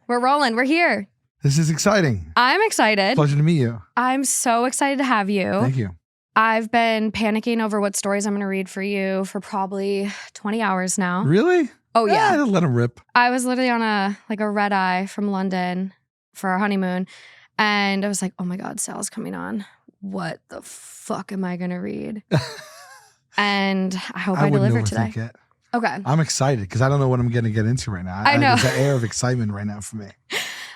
We're rolling. We're here. This is exciting. I'm excited. Pleasure to meet you. I'm so excited to have you. Thank you. I've been panicking over what stories I'm going to read for you for probably 20 hours now. Really? Oh, yeah. Let them rip. I was literally on a red eye from London for our honeymoon. And I was like, oh my God, Sal's coming on. What the fuck am I going to read? And I hope I deliver today. It. Okay. I'm excited because I don't know what I'm going to get into right now. I know. There's an air of excitement right now for me.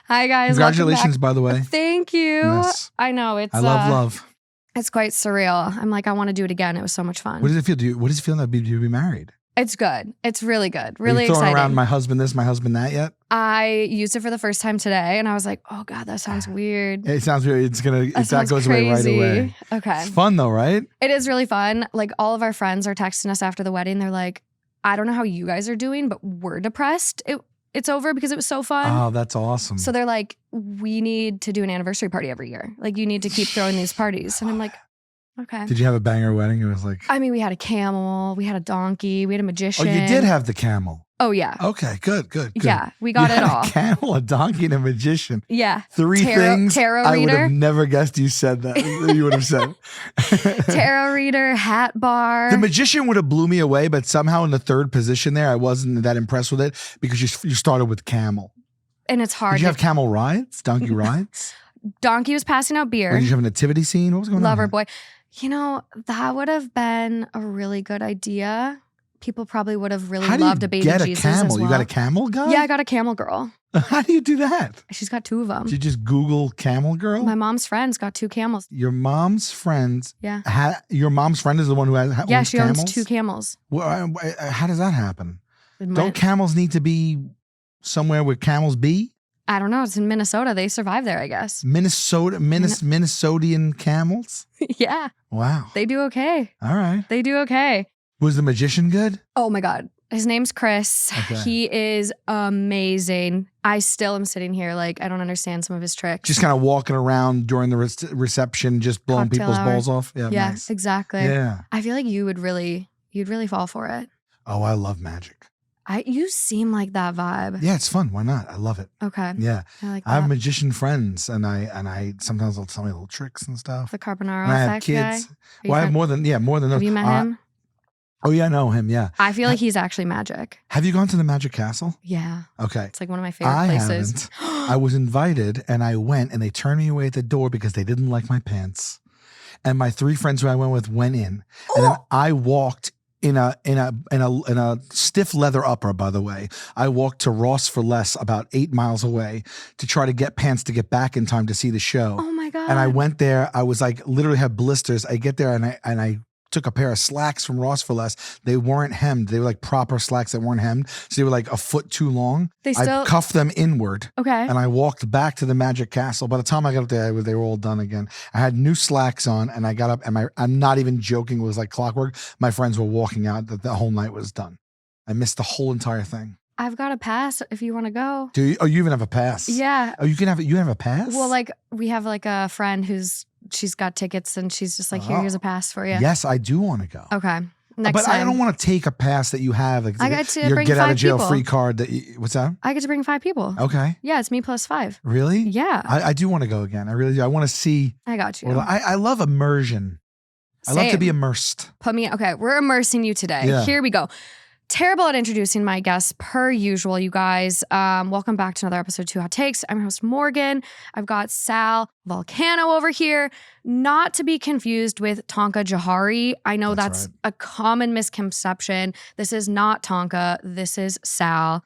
Hi, guys. Congratulations, by the way. Thank you. Yes. I know. I love. It's quite surreal. I'm like, I want to do it again. It was so much fun. What does it feel? What does it feel to be married? It's good. It's really good. Really Are you throwing exciting. around my husband this, my husband that yet? I used it for the first time today, and I was like, "Oh God, that sounds weird." It sounds weird. That goes crazy. away right away. Okay. It's fun though, right? It is really fun. Like all of our friends are texting us after the wedding. They're like, "I don't know how you guys are doing, but we're depressed. It's over because it was so fun." Oh, that's awesome. So they're like, "We need to do an anniversary party every year. Like you need to keep throwing these parties." And I'm like, okay. Did you have a banger wedding? It was like... I mean, we had a camel, we had a donkey, we had a magician. Oh, you did have the camel. Oh, yeah. Okay, good. Yeah, we got it all. A camel, a donkey, and a magician. Yeah. Three things tarot I reader. would have never guessed you said that. You would have said. Tarot reader, hat bar. The magician would have blew me away, but somehow in the third position there, I wasn't that impressed with it because you started with camel. And it's hard. Did you have camel rides? Donkey rides? Donkey was passing out beer. Or did you have a nativity scene? What was going on? Lover boy. You know, that would have been a really good idea. People probably would have really loved a baby Jesus. How do you get a camel? As well. You got a camel guy? Yeah, I got a camel girl. How do you do that? She's got 2 of them. Did you just Google camel girl? My mom's friend's got 2 camels. Your mom's friends? Yeah. Your mom's friend is the one who owns Yeah, she camels? owns 2 camels. Well, how does that happen? Don't camels need to be somewhere where camels be? I don't know. It's in Minnesota. They survive there, I guess. Minnesotian camels? Yeah. Wow. They do okay. All right. They do okay. Was the magician good? Oh my God. His name's Chris. Okay. He is amazing. I still am sitting here like I don't understand some of his tricks. Just kind of walking around during the reception, just blowing Cocktail people's hour. balls off. Yeah, nice. Exactly. Yeah. I feel like you'd really fall for it. Oh, I love magic. You seem like that vibe. Yeah, it's fun. Why not? I love it. Okay. Yeah. I like that. I have magician friends and I sometimes they'll tell me little tricks and stuff. The Carbonaro and I have effect kids. guy. Well, I have more than those. Have you met him? Oh yeah, I know him, yeah. I feel like he's actually magic. Have you gone to the Magic Castle? Yeah. Okay. It's like one of my favorite places. I was invited and I went and they turned me away at the door because they didn't like my pants. And my 3 friends who I went with went in. And then I walked in a stiff leather upper, by the way. I walked to Ross for Less about 8 miles away to try to get pants to get back in time to see the show. Oh my God. And I went there. I was like, literally had blisters. I get there and I took a pair of slacks from Ross for Less. They weren't hemmed. They were like proper slacks that weren't hemmed. So they were like a foot too long. I cuffed them inward. Okay. And I walked back to the Magic Castle. By the time I got up there, they were all done again. I had new slacks on and I got up and I'm not even joking. It was like clockwork. My friends were walking out that the whole night was done. I missed the whole entire thing. I've got a pass if you want to go. Do you? Oh, you even have a pass? Yeah. Oh, you have a pass? Well, like we have like a friend she's got tickets and she's just like, here's a pass for you. Yes, I do want to go. Okay. Next but time. I don't want to take a pass that you have. Like, I get to your bring get 5 out of jail people. free card. What's that? I get to bring 5 people. Okay. Yeah, it's me plus 5. Really? Yeah. I do want to go again. I really do. I want to see. I got you. Well, I love immersion. Same. I love to be immersed. Okay, we're immersing you today. Yeah. Here we go. Terrible at introducing my guests per usual, you guys. Welcome back to another episode of 2 Hot Takes. I'm your host, Morgan. I've got Sal Vulcano over here. Not to be confused with Tonka Jahari. I know that's right. a common misconception. This is not Tonka. This is Sal.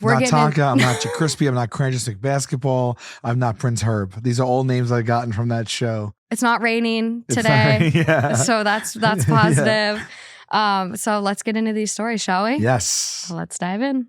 I'm not Tonka. I'm not Crispy. I'm not Cranjestick Basketball. I'm not Prince Herb. These are all names I've gotten from that show. It's not raining today. Yeah. So that's positive. Yeah. So let's get into these stories, shall we? Yes. Let's dive in.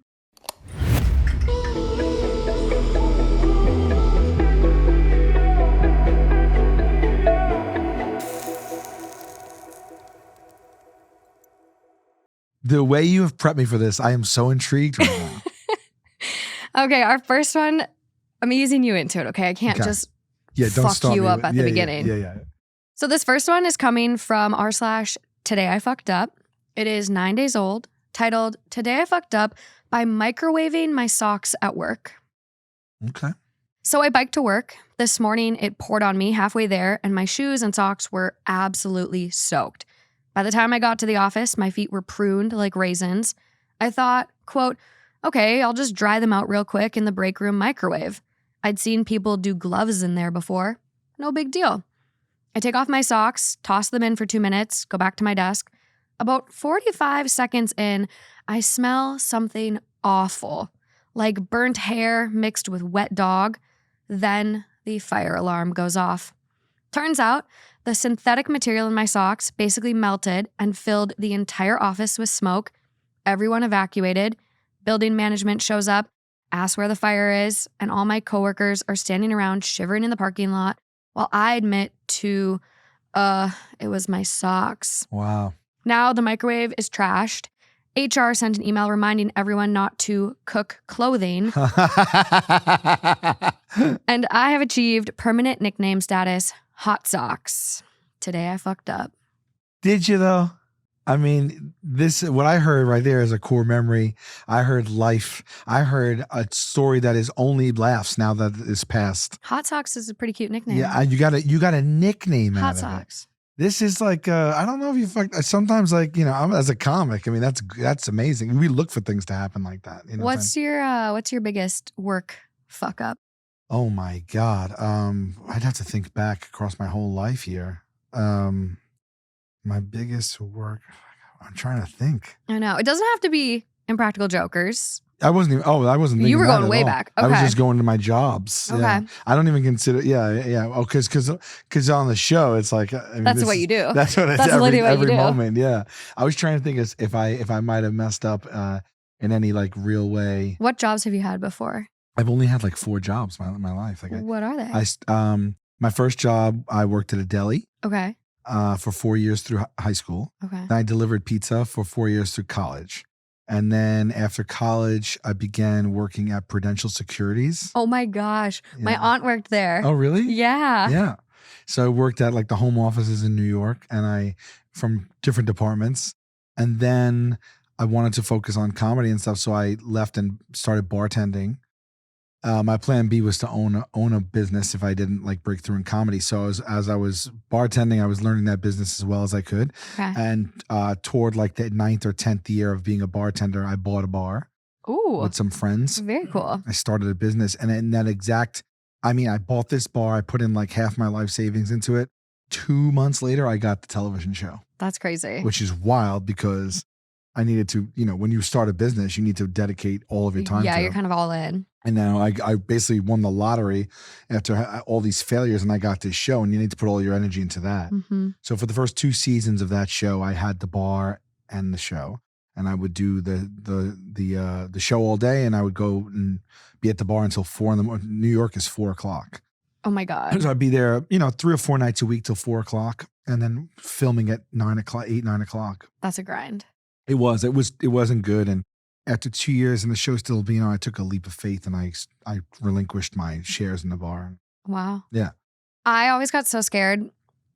The way you have prepped me for this, I am so intrigued right now. Okay, our first one, I'm easing you into it, okay? I can't just don't fuck start you me up with- at the beginning. Yeah. So this first one is coming from r/Today I Fucked Up. It is 9 days old, titled Today I Fucked Up by Microwaving My Socks at Work. Okay. So I biked to work. This morning, it poured on me halfway there, and my shoes and socks were absolutely soaked. By the time I got to the office, my feet were pruned like raisins. I thought, quote, okay, I'll just dry them out real quick in the break room microwave. I'd seen people do gloves in there before. No big deal. I take off my socks, toss them in for 2 minutes, go back to my desk. About 45 seconds in, I smell something awful, like burnt hair mixed with wet dog. Then the fire alarm goes off. Turns out the synthetic material in my socks basically melted and filled the entire office with smoke. Everyone evacuated. Building management shows up, asks where the fire is, and all my coworkers are standing around shivering in the parking lot while I admit to, it was my socks. Wow. Now the microwave is trashed. HR sent an email reminding everyone not to cook clothing. And I have achieved permanent nickname status, Hot Socks. Today I fucked up. Did you though? I mean, what I heard right there is a core memory. I heard life. I heard a story that is only laughs now that it's past. Hot Socks is a pretty cute nickname. Yeah, you got a nickname Hot out of Socks. it. This is like I don't know if you sometimes like, you know, I'm as a comic. I mean, that's amazing. We look for things to happen like that. You know what's your biggest work fuck up? Oh my God. I'd have to think back across my whole life here. My biggest work. I'm trying to think. I know. It doesn't have to be Impractical Jokers. I wasn't even. Oh, I wasn't. You were that going at way all. back. Okay. I was just going to my jobs. Okay. Yeah. I don't even consider. Yeah. Oh, because on the show, it's like I mean, that's what you do. That's what it's that's every do. moment. Yeah. I was trying to think as if I might have messed up in any like real way. What jobs have you had before? I've only had like 4 jobs in my life. Like what are they? My first job, I worked at a deli. Okay. For 4 years through high school. Okay. Then I delivered pizza for 4 years through college. And then after college, I began working at Prudential Securities. Oh my gosh. Yeah. My aunt worked there. Oh, really? Yeah. Yeah. So I worked at like the home offices in New York from different departments. And then I wanted to focus on comedy and stuff. So I left and started bartending. My plan B was to own a business if I didn't like break through in comedy. So as I was bartending, I was learning that business as well as I could. Okay. And toward like the 9th or 10th year of being a bartender, I bought a bar. Ooh. With some friends. Very cool. I started a business, and in that I bought this bar. I put in like half my life savings into it. 2 months later, I got the television show. That's crazy. Which is wild because I needed to, when you start a business, you need to dedicate all of your time to it. Yeah, you're kind of all in. And now I basically won the lottery after all these failures, and I got this show, and you need to put all your energy into that. Mm-hmm. So for the first 2 seasons of that show, I had the bar and the show, and I would do the show all day, and I would go and be at the bar until 4 in the morning. New York is 4 o'clock. Oh my God. So I'd be there, 3 or 4 nights a week till 4 o'clock, and then filming at 9 o'clock. That's a grind. It wasn't good, and after 2 years and the show still being on, I took a leap of faith and I relinquished my shares in the bar. Wow. Yeah. I always got so scared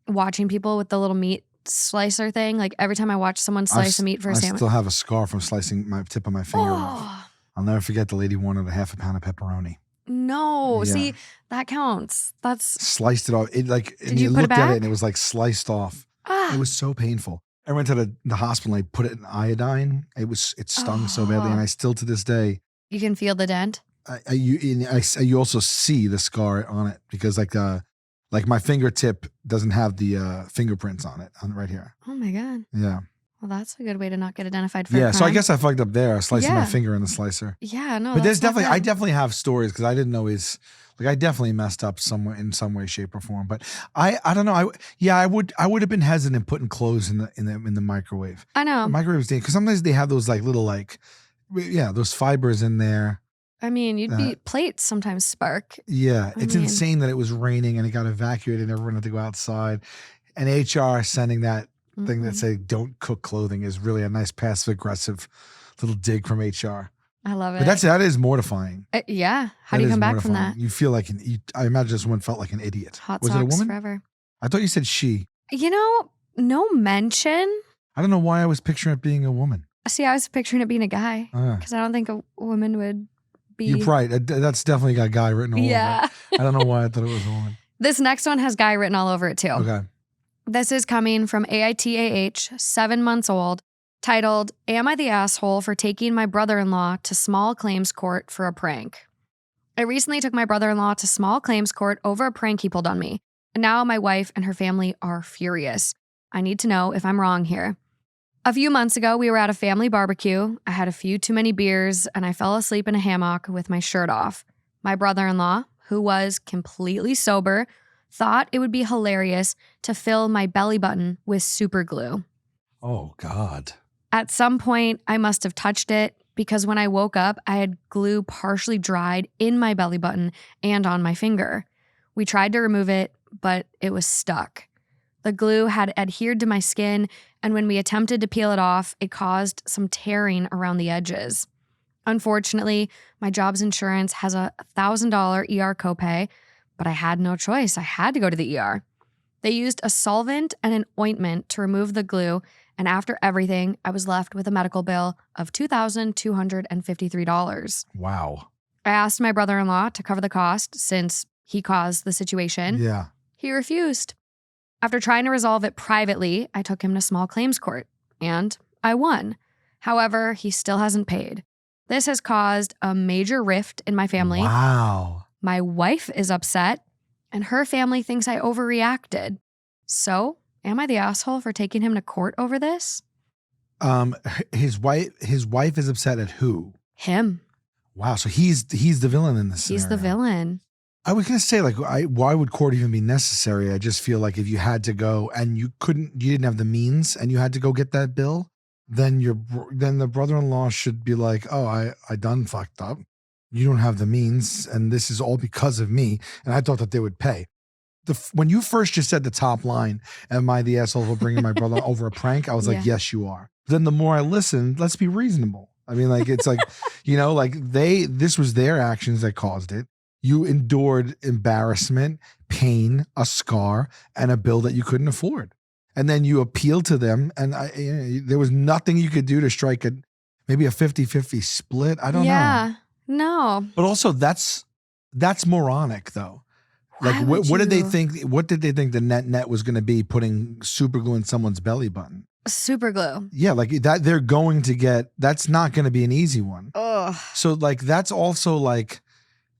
watching people with the little meat slicer thing. Like every time I watch someone slice a meat for a sandwich. I still have a scar from slicing my tip of my finger off. I'll never forget the lady wanted a half a pound of pepperoni. No. Yeah. See, that counts. That's sliced it off. It like Did you put it back? At it and it was like sliced off. It was so painful. I went to the hospital and I put it in iodine. It stung so badly, and I still to this day. You can feel the dent. You also see the scar on it because like my fingertip doesn't have the fingerprints on it right here. Oh my God. Yeah. Well, that's a good way to not get identified for Yeah. a So I crime. guess I fucked up there, slicing my finger in the slicer. Yeah, no. But that's I definitely have stories because I didn't know I definitely messed up in some way, shape, or form. But I don't know. I would have been hesitant putting clothes in the microwave. I know. The microwave is dangerous because sometimes they have those like little those fibers in there. I mean, plates sometimes spark. Yeah, it's insane that it was raining and it got evacuated and everyone had to go outside. And HR sending that thing that say don't cook clothing is really a nice passive aggressive little dig from HR. I love it. But that is mortifying. Yeah. How do you come back from that? You feel like I imagine this one felt like an idiot. Hot was socks it a woman? forever. I thought you said she. No mention. I don't know why I was picturing it being a woman. See, I was picturing it being a guy because I don't think a woman would You're right. That's definitely got guy written all over it. I don't know why I thought it was a woman. This next one has guy written all over it too. Okay. This is coming from AITAH, 7 months old, titled, Am I the asshole for taking my brother-in-law to small claims court for a prank? I recently took my brother-in-law to small claims court over a prank he pulled on me. And now my wife and her family are furious. I need to know if I'm wrong here. A few months ago, we were at a family barbecue. I had a few too many beers and I fell asleep in a hammock with my shirt off. My brother-in-law, who was completely sober, thought it would be hilarious to fill my belly button with super glue. Oh, God. At some point, I must have touched it because when I woke up, I had glue partially dried in my belly button and on my finger. We tried to remove it, but it was stuck. The glue had adhered to my skin, and when we attempted to peel it off, it caused some tearing around the edges. Unfortunately, my job's insurance has a $1,000 ER copay, but I had no choice. I had to go to the ER. They used a solvent and an ointment to remove the glue, and after everything, I was left with a medical bill of $2,253. Wow. I asked my brother-in-law to cover the cost since he caused the situation. Yeah. He refused. After trying to resolve it privately, I took him to small claims court, and I won. However, he still hasn't paid. This has caused a major rift in my family. Wow. My wife is upset, and her family thinks I overreacted. So, am I the asshole for taking him to court over this? His wife is upset at who? Him. Wow. So he's the villain in this He's scenario. the villain. I was going to say, like, why would court even be necessary? I just feel like if you had to go and you didn't have the means and you had to go get that bill, then the brother-in-law should be like, oh, I done fucked up. You don't have the means and this is all because of me. And I thought that they would pay. When you first just said the top line, am I the asshole for bringing my brother over a prank? I was like, yes, you are. Then the more I listened, let's be reasonable. I mean, like, it's like, this was their actions that caused it. You endured embarrassment, pain, a scar, and a bill that you couldn't afford. And then you appealed to them, and there was nothing you could do to strike maybe a 50-50 split. I don't know. Yeah, no. But also, that's moronic, though. Like, what did they think? What did they think the net was going to be putting super glue in someone's belly button? Super glue. Yeah, like that. They're going to get. That's not going to be an easy one. Ugh. So, like, that's also like.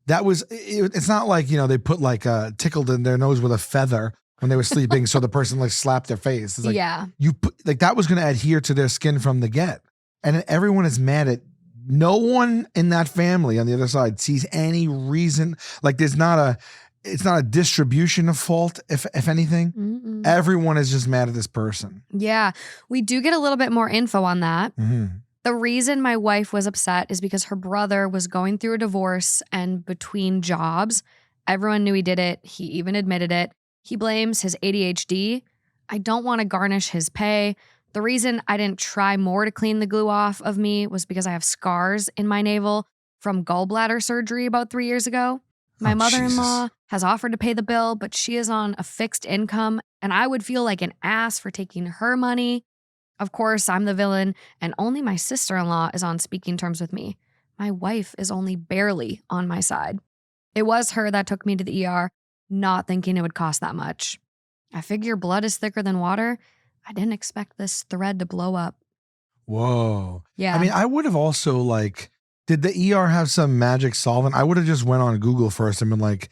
That was, it's not like, they put like tickled in their nose with a feather when they were sleeping. So the person like slapped their face. It's like, you put like, that was going to adhere to their skin from the get. And everyone is mad at, no one in that family on the other side sees any reason. Like it's not a distribution of fault, if anything. Mm-mm. Everyone is just mad at this person. Yeah. We do get a little bit more info on that. Mm-hmm. The reason my wife was upset is because her brother was going through a divorce and between jobs. Everyone knew he did it. He even admitted it. He blames his ADHD. I don't want to garnish his pay. The reason I didn't try more to clean the glue off of me was because I have scars in my navel from gallbladder surgery about 3 years ago. My mother-in-law has offered to pay the bill, but she is on a fixed income, and I would feel like an ass for taking her money. Of course, I'm the villain, and only my sister-in-law is on speaking terms with me. My wife is only barely on my side. It was her that took me to the ER, not thinking it would cost that much. I figure blood is thicker than water. I didn't expect this thread to blow up. Whoa. Yeah. I mean, I would have also like, did the ER have some magic solvent? I would have just went on Google first and been like,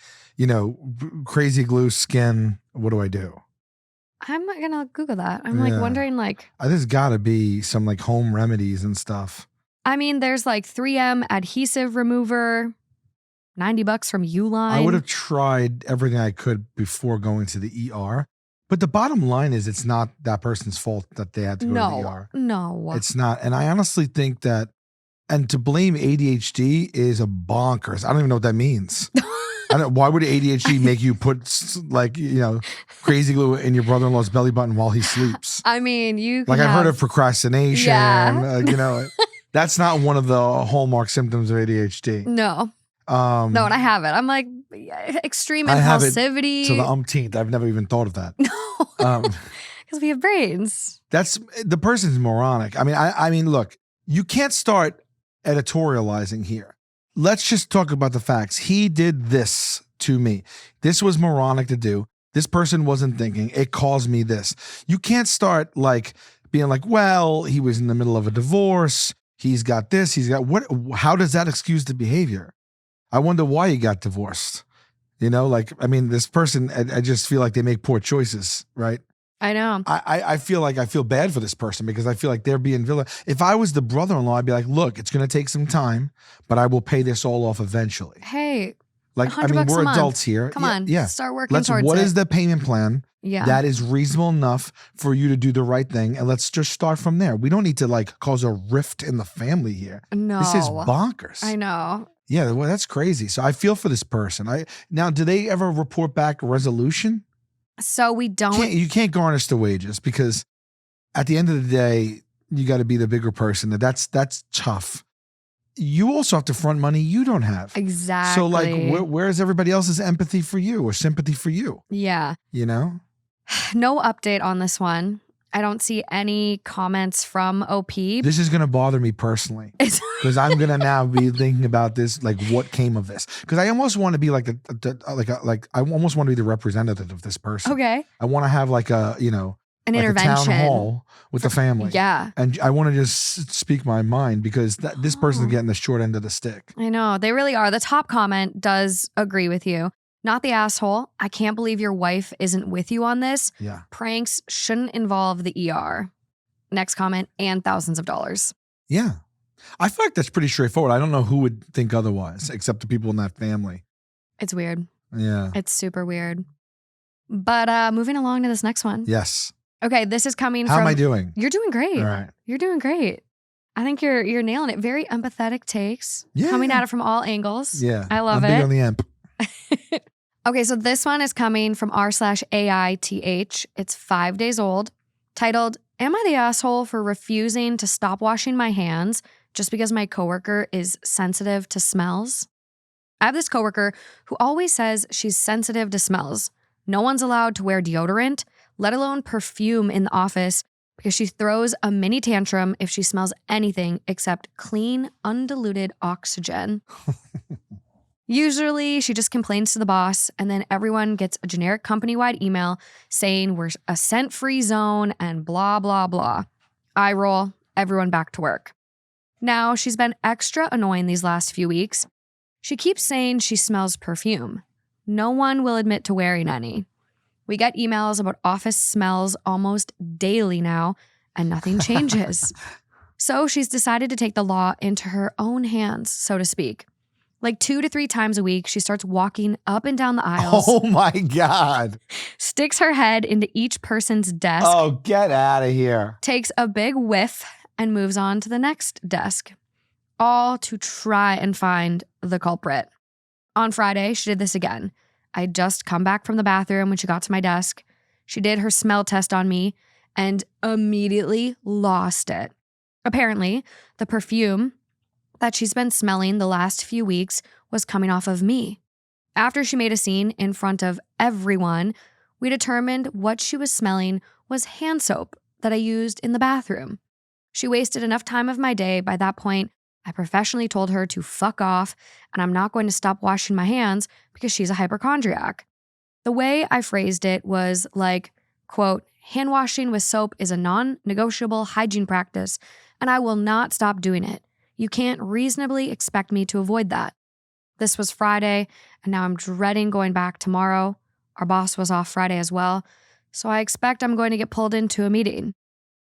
crazy glue skin. What do I do? I'm not going to Google that. I'm like wondering like. There's got to be some like home remedies and stuff. I mean, there's like 3M adhesive remover, $90 from Uline. I would have tried everything I could before going to the ER. But the bottom line is it's not that person's fault that they had to go to the ER. No. It's not. And I honestly think that, and to blame ADHD is a bonkers. I don't even know what that means. Why would ADHD make you put like, crazy glue in your brother-in-law's belly button while he sleeps? I mean, you like I've heard of procrastination. Yeah. That's not one of the hallmark symptoms of ADHD. No. No, and I have it. I'm like extreme impulsivity. I have it to the umpteenth. I've never even thought of that. No, because we have brains. That's the person's moronic. I mean, look, you can't start editorializing here. let's just talk about the facts. He did this to me. This was moronic to do. This person wasn't thinking. It caused me this. You can't start like being like, well, he was in the middle of a divorce. He's got this. He's got what? How does that excuse the behavior? I wonder why he got divorced. You know, like, I mean, this person, I just feel like they make poor choices, right? I know. I feel like I feel bad for this person because I feel like they're being villain. If I was the brother-in-law, I'd be like, look, it's going to take some time, but I will pay this all off eventually. Hey, like, I mean, we're adults here. Come on, start working towards What it. is the payment plan? Yeah. That is reasonable enough for you to do the right thing. And let's just start from there. We don't need to like cause a rift in the family here. No. This is bonkers. I know. Yeah, well, that's crazy. So I feel for this person. Now, do they ever report back a resolution? So we don't. You can't garnish the wages because at the end of the day, you got to be the bigger person. That's tough. You also have to front money you don't have. Exactly. So like, where is everybody else's empathy for you or sympathy for you? Yeah. You know? No update on this one. I don't see any comments from OP. This is going to bother me personally because I'm going to now be thinking about this, like what came of this. Because I almost want to be like I almost want to be the representative of this person. Okay. I want to have like a, you know, an like intervention. a town hall with the family. Yeah. And I want to just speak my mind because this person's getting the short end of the stick. I know. They really are. The top comment does agree with you. Not the asshole. I can't believe your wife isn't with you on this. Yeah. Pranks shouldn't involve the ER. Next comment, and thousands of dollars. Yeah. I feel like that's pretty straightforward. I don't know who would think otherwise except the people in that family. It's weird. Yeah. It's super weird. But moving along to this next one. Yes. Okay, this is coming from... How am I doing? You're doing great. All right. You're doing great. I think you're nailing it. Very empathetic takes. Yeah. Coming at it from all angles. Yeah. I love it. I'm big on the emp. Okay, so this one is coming from r/AITH. It's 5 days old, titled, Am I the asshole for refusing to stop washing my hands just because my coworker is sensitive to smells? I have this coworker who always says she's sensitive to smells. No one's allowed to wear deodorant, let alone perfume in the office, because she throws a mini tantrum if she smells anything except clean, undiluted oxygen. Usually, she just complains to the boss, and then everyone gets a generic company-wide email saying we're a scent-free zone and blah, blah, blah. Eye roll, everyone back to work. Now, she's been extra annoying these last few weeks. She keeps saying she smells perfume. No one will admit to wearing any. We get emails about office smells almost daily now, and nothing changes. So she's decided to take the law into her own hands, so to speak. Like 2 to 3 times a week, she starts walking up and down the aisles. Oh my God. Sticks her head into each person's desk. Oh, get out of here. Takes a big whiff and moves on to the next desk. All to try and find the culprit. On Friday, she did this again. I'd just come back from the bathroom when she got to my desk. She did her smell test on me and immediately lost it. Apparently, the perfume that she's been smelling the last few weeks was coming off of me. After she made a scene in front of everyone, we determined what she was smelling was hand soap that I used in the bathroom. She wasted enough time of my day. By that point, I professionally told her to fuck off, and I'm not going to stop washing my hands because she's a hypochondriac. The way I phrased it was like, quote, hand washing with soap is a non-negotiable hygiene practice, and I will not stop doing it. You can't reasonably expect me to avoid that. This was Friday, and now I'm dreading going back tomorrow. Our boss was off Friday as well, so I expect I'm going to get pulled into a meeting.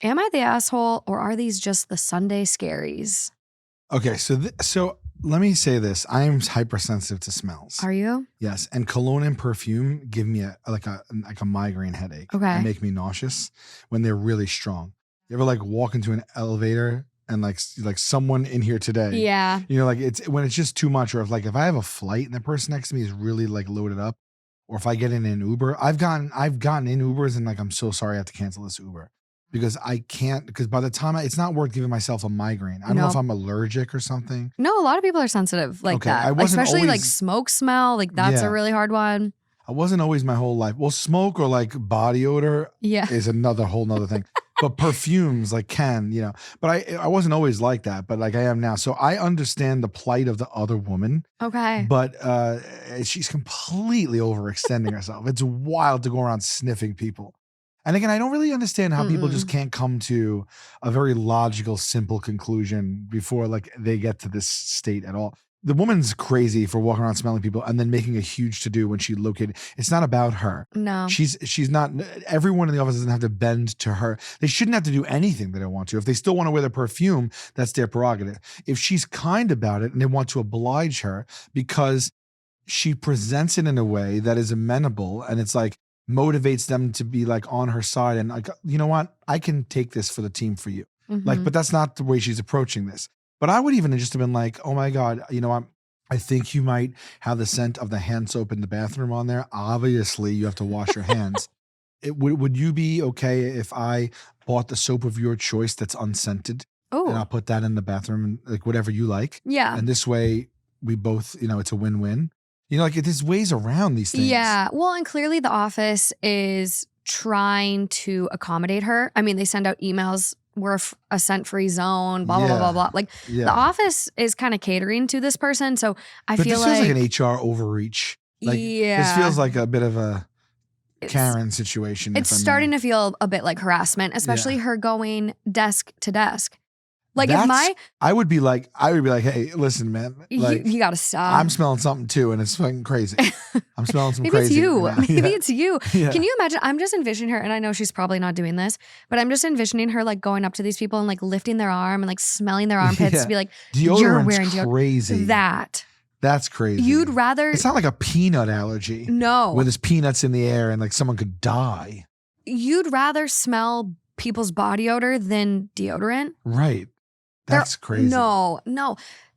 Am I the asshole, or are these just the Sunday scaries? Okay, so let me say this. I am hypersensitive to smells. Are you? Yes, and cologne and perfume give me a migraine headache. Okay. And make me nauseous when they're really strong. You ever like walk into an elevator and like someone in here today? Yeah. You know, like it's when it's just too much, or if I have a flight and the person next to me is really like loaded up, or if I get in an Uber, I've gotten in Ubers and like I'm so sorry I have to cancel this Uber. Because I can't, because by the time it's not worth giving myself a migraine. I don't know if I'm allergic or something. No, a lot of people are sensitive like that. Especially like smoke smell. Like that's a really hard one. I wasn't always my whole life. Well, smoke or like body odor is another whole nother thing. but perfumes like can, but I wasn't always like that, but like I am now. So I understand the plight of the other woman, Okay. but she's completely overextending herself. It's wild to go around sniffing people. And again, I don't really understand how people just can't come to a very logical, simple conclusion before like they get to this state at all. The woman's crazy for walking around smelling people and then making a huge to-do when she located. It's not about her. No. She's not, everyone in the office doesn't have to bend to her. They shouldn't have to do anything they don't want to. If they still want to wear their perfume, that's their prerogative. If she's kind about it and they want to oblige her because she presents it in a way that is amenable and it's like, motivates them to be like on her side and like, you know what, I can take this for the team for you. Like, but that's not the way she's approaching this. But I would even just have been like, oh my God, you know what? I think you might have the scent of the hand soap in the bathroom on there. Obviously, you have to wash your hands. Would you be okay if I bought the soap of your choice that's unscented? Oh. And I'll put that in the bathroom, like whatever you like. Yeah. And this way we both, it's a win-win. Like there's ways around these things. Yeah. Well, and clearly the office is trying to accommodate her. I mean, they send out emails, we're a scent-free zone, blah, blah, blah, blah, blah. Like the office is kind of catering to this person. So I feel this feels like an HR overreach. Like this feels like a bit of a Karen situation. It's starting to feel a bit like harassment, especially her going desk to desk. Like I would be like, hey, listen, man, like you gotta stop. I'm smelling something too, and it's fucking crazy. I'm smelling some Maybe crazy. It's you. Yeah. Maybe it's you. Yeah. Can you imagine? I'm just envisioning her, and I know she's probably not doing this, but I'm just envisioning her like going up to these people and like lifting their arm and like smelling their armpits to be like, you're wearing deodorant. Crazy. That's crazy. You'd rather. It's not like a peanut allergy. No. Where there's peanuts in the air and like someone could die. You'd rather smell people's body odor than deodorant. Right. That's crazy. No.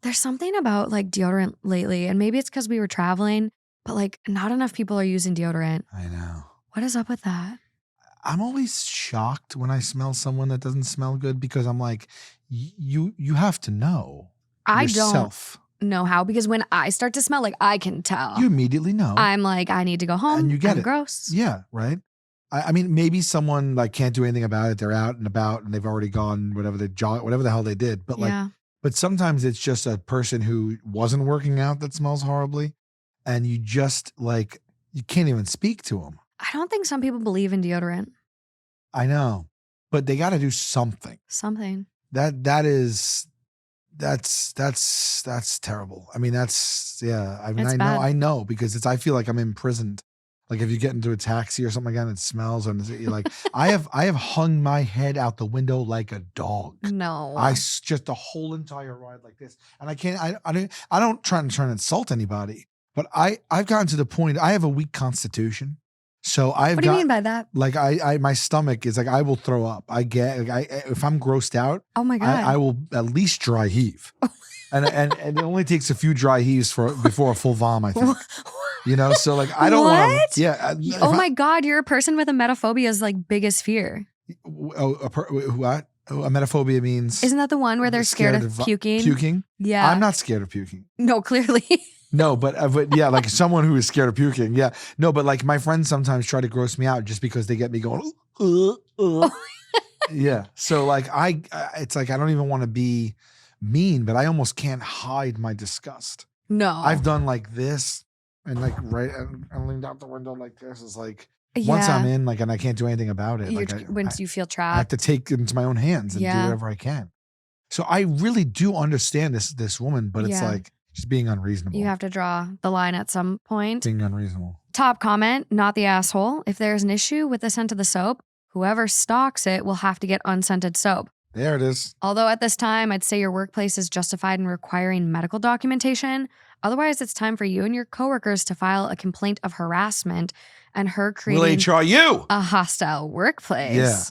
There's something about like deodorant lately, and maybe it's because we were traveling, but like not enough people are using deodorant. I know. What is up with that? I'm always shocked when I smell someone that doesn't smell good because I'm like, you have to know yourself. I don't know how, because when I start to smell, like I can tell. You immediately know. I'm like, I need to go home. And you get it. Gross. Yeah, right? I mean, maybe someone like can't do anything about it. They're out and about and they've already gone whatever the hell they did. But but sometimes it's just a person who wasn't working out that smells horribly, and you just like you can't even speak to them. I don't think some people believe in deodorant. I know, but they got to do something. Something. That's terrible. I mean, I know because I feel like I'm imprisoned. Like if you get into a taxi or something like that, and it smells, and you're like, I have hung my head out the window like a dog. No, just the whole entire ride like this, and I can't. I don't try and insult anybody, but I've gotten to the point. I have a weak constitution, so What do you mean by that? Like my stomach is like I will throw up. If I'm grossed out. Oh my God, I will at least dry heave, and it only takes a few dry heaves before a full vom, I think. So like I don't want to. Yeah. Oh my God, you're a person with emetophobia's like biggest fear. What? Emetophobia means? Isn't that the one where they're scared of puking? Puking? Yeah. I'm not scared of puking. No, clearly. No, but yeah, like someone who is scared of puking. Yeah. No, but like my friends sometimes try to gross me out just because they get me going. Yeah. So like it's like I don't even want to be mean, but I almost can't hide my disgust. No. I've done like this. And like and leaned out the window like this is like once I'm in like and I can't do anything about it. Once you feel trapped, I have to take it into my own hands and do whatever I can. So I really do understand this woman, but it's like she's being unreasonable. You have to draw the line at some point. Being unreasonable. Top comment, not the asshole. If there's an issue with the scent of the soap, whoever stocks it will have to get unscented soap. There it is. Although at this time, I'd say your workplace is justified in requiring medical documentation. Otherwise, it's time for you and your coworkers to file a complaint of harassment and her creating a hostile workplace. Yeah.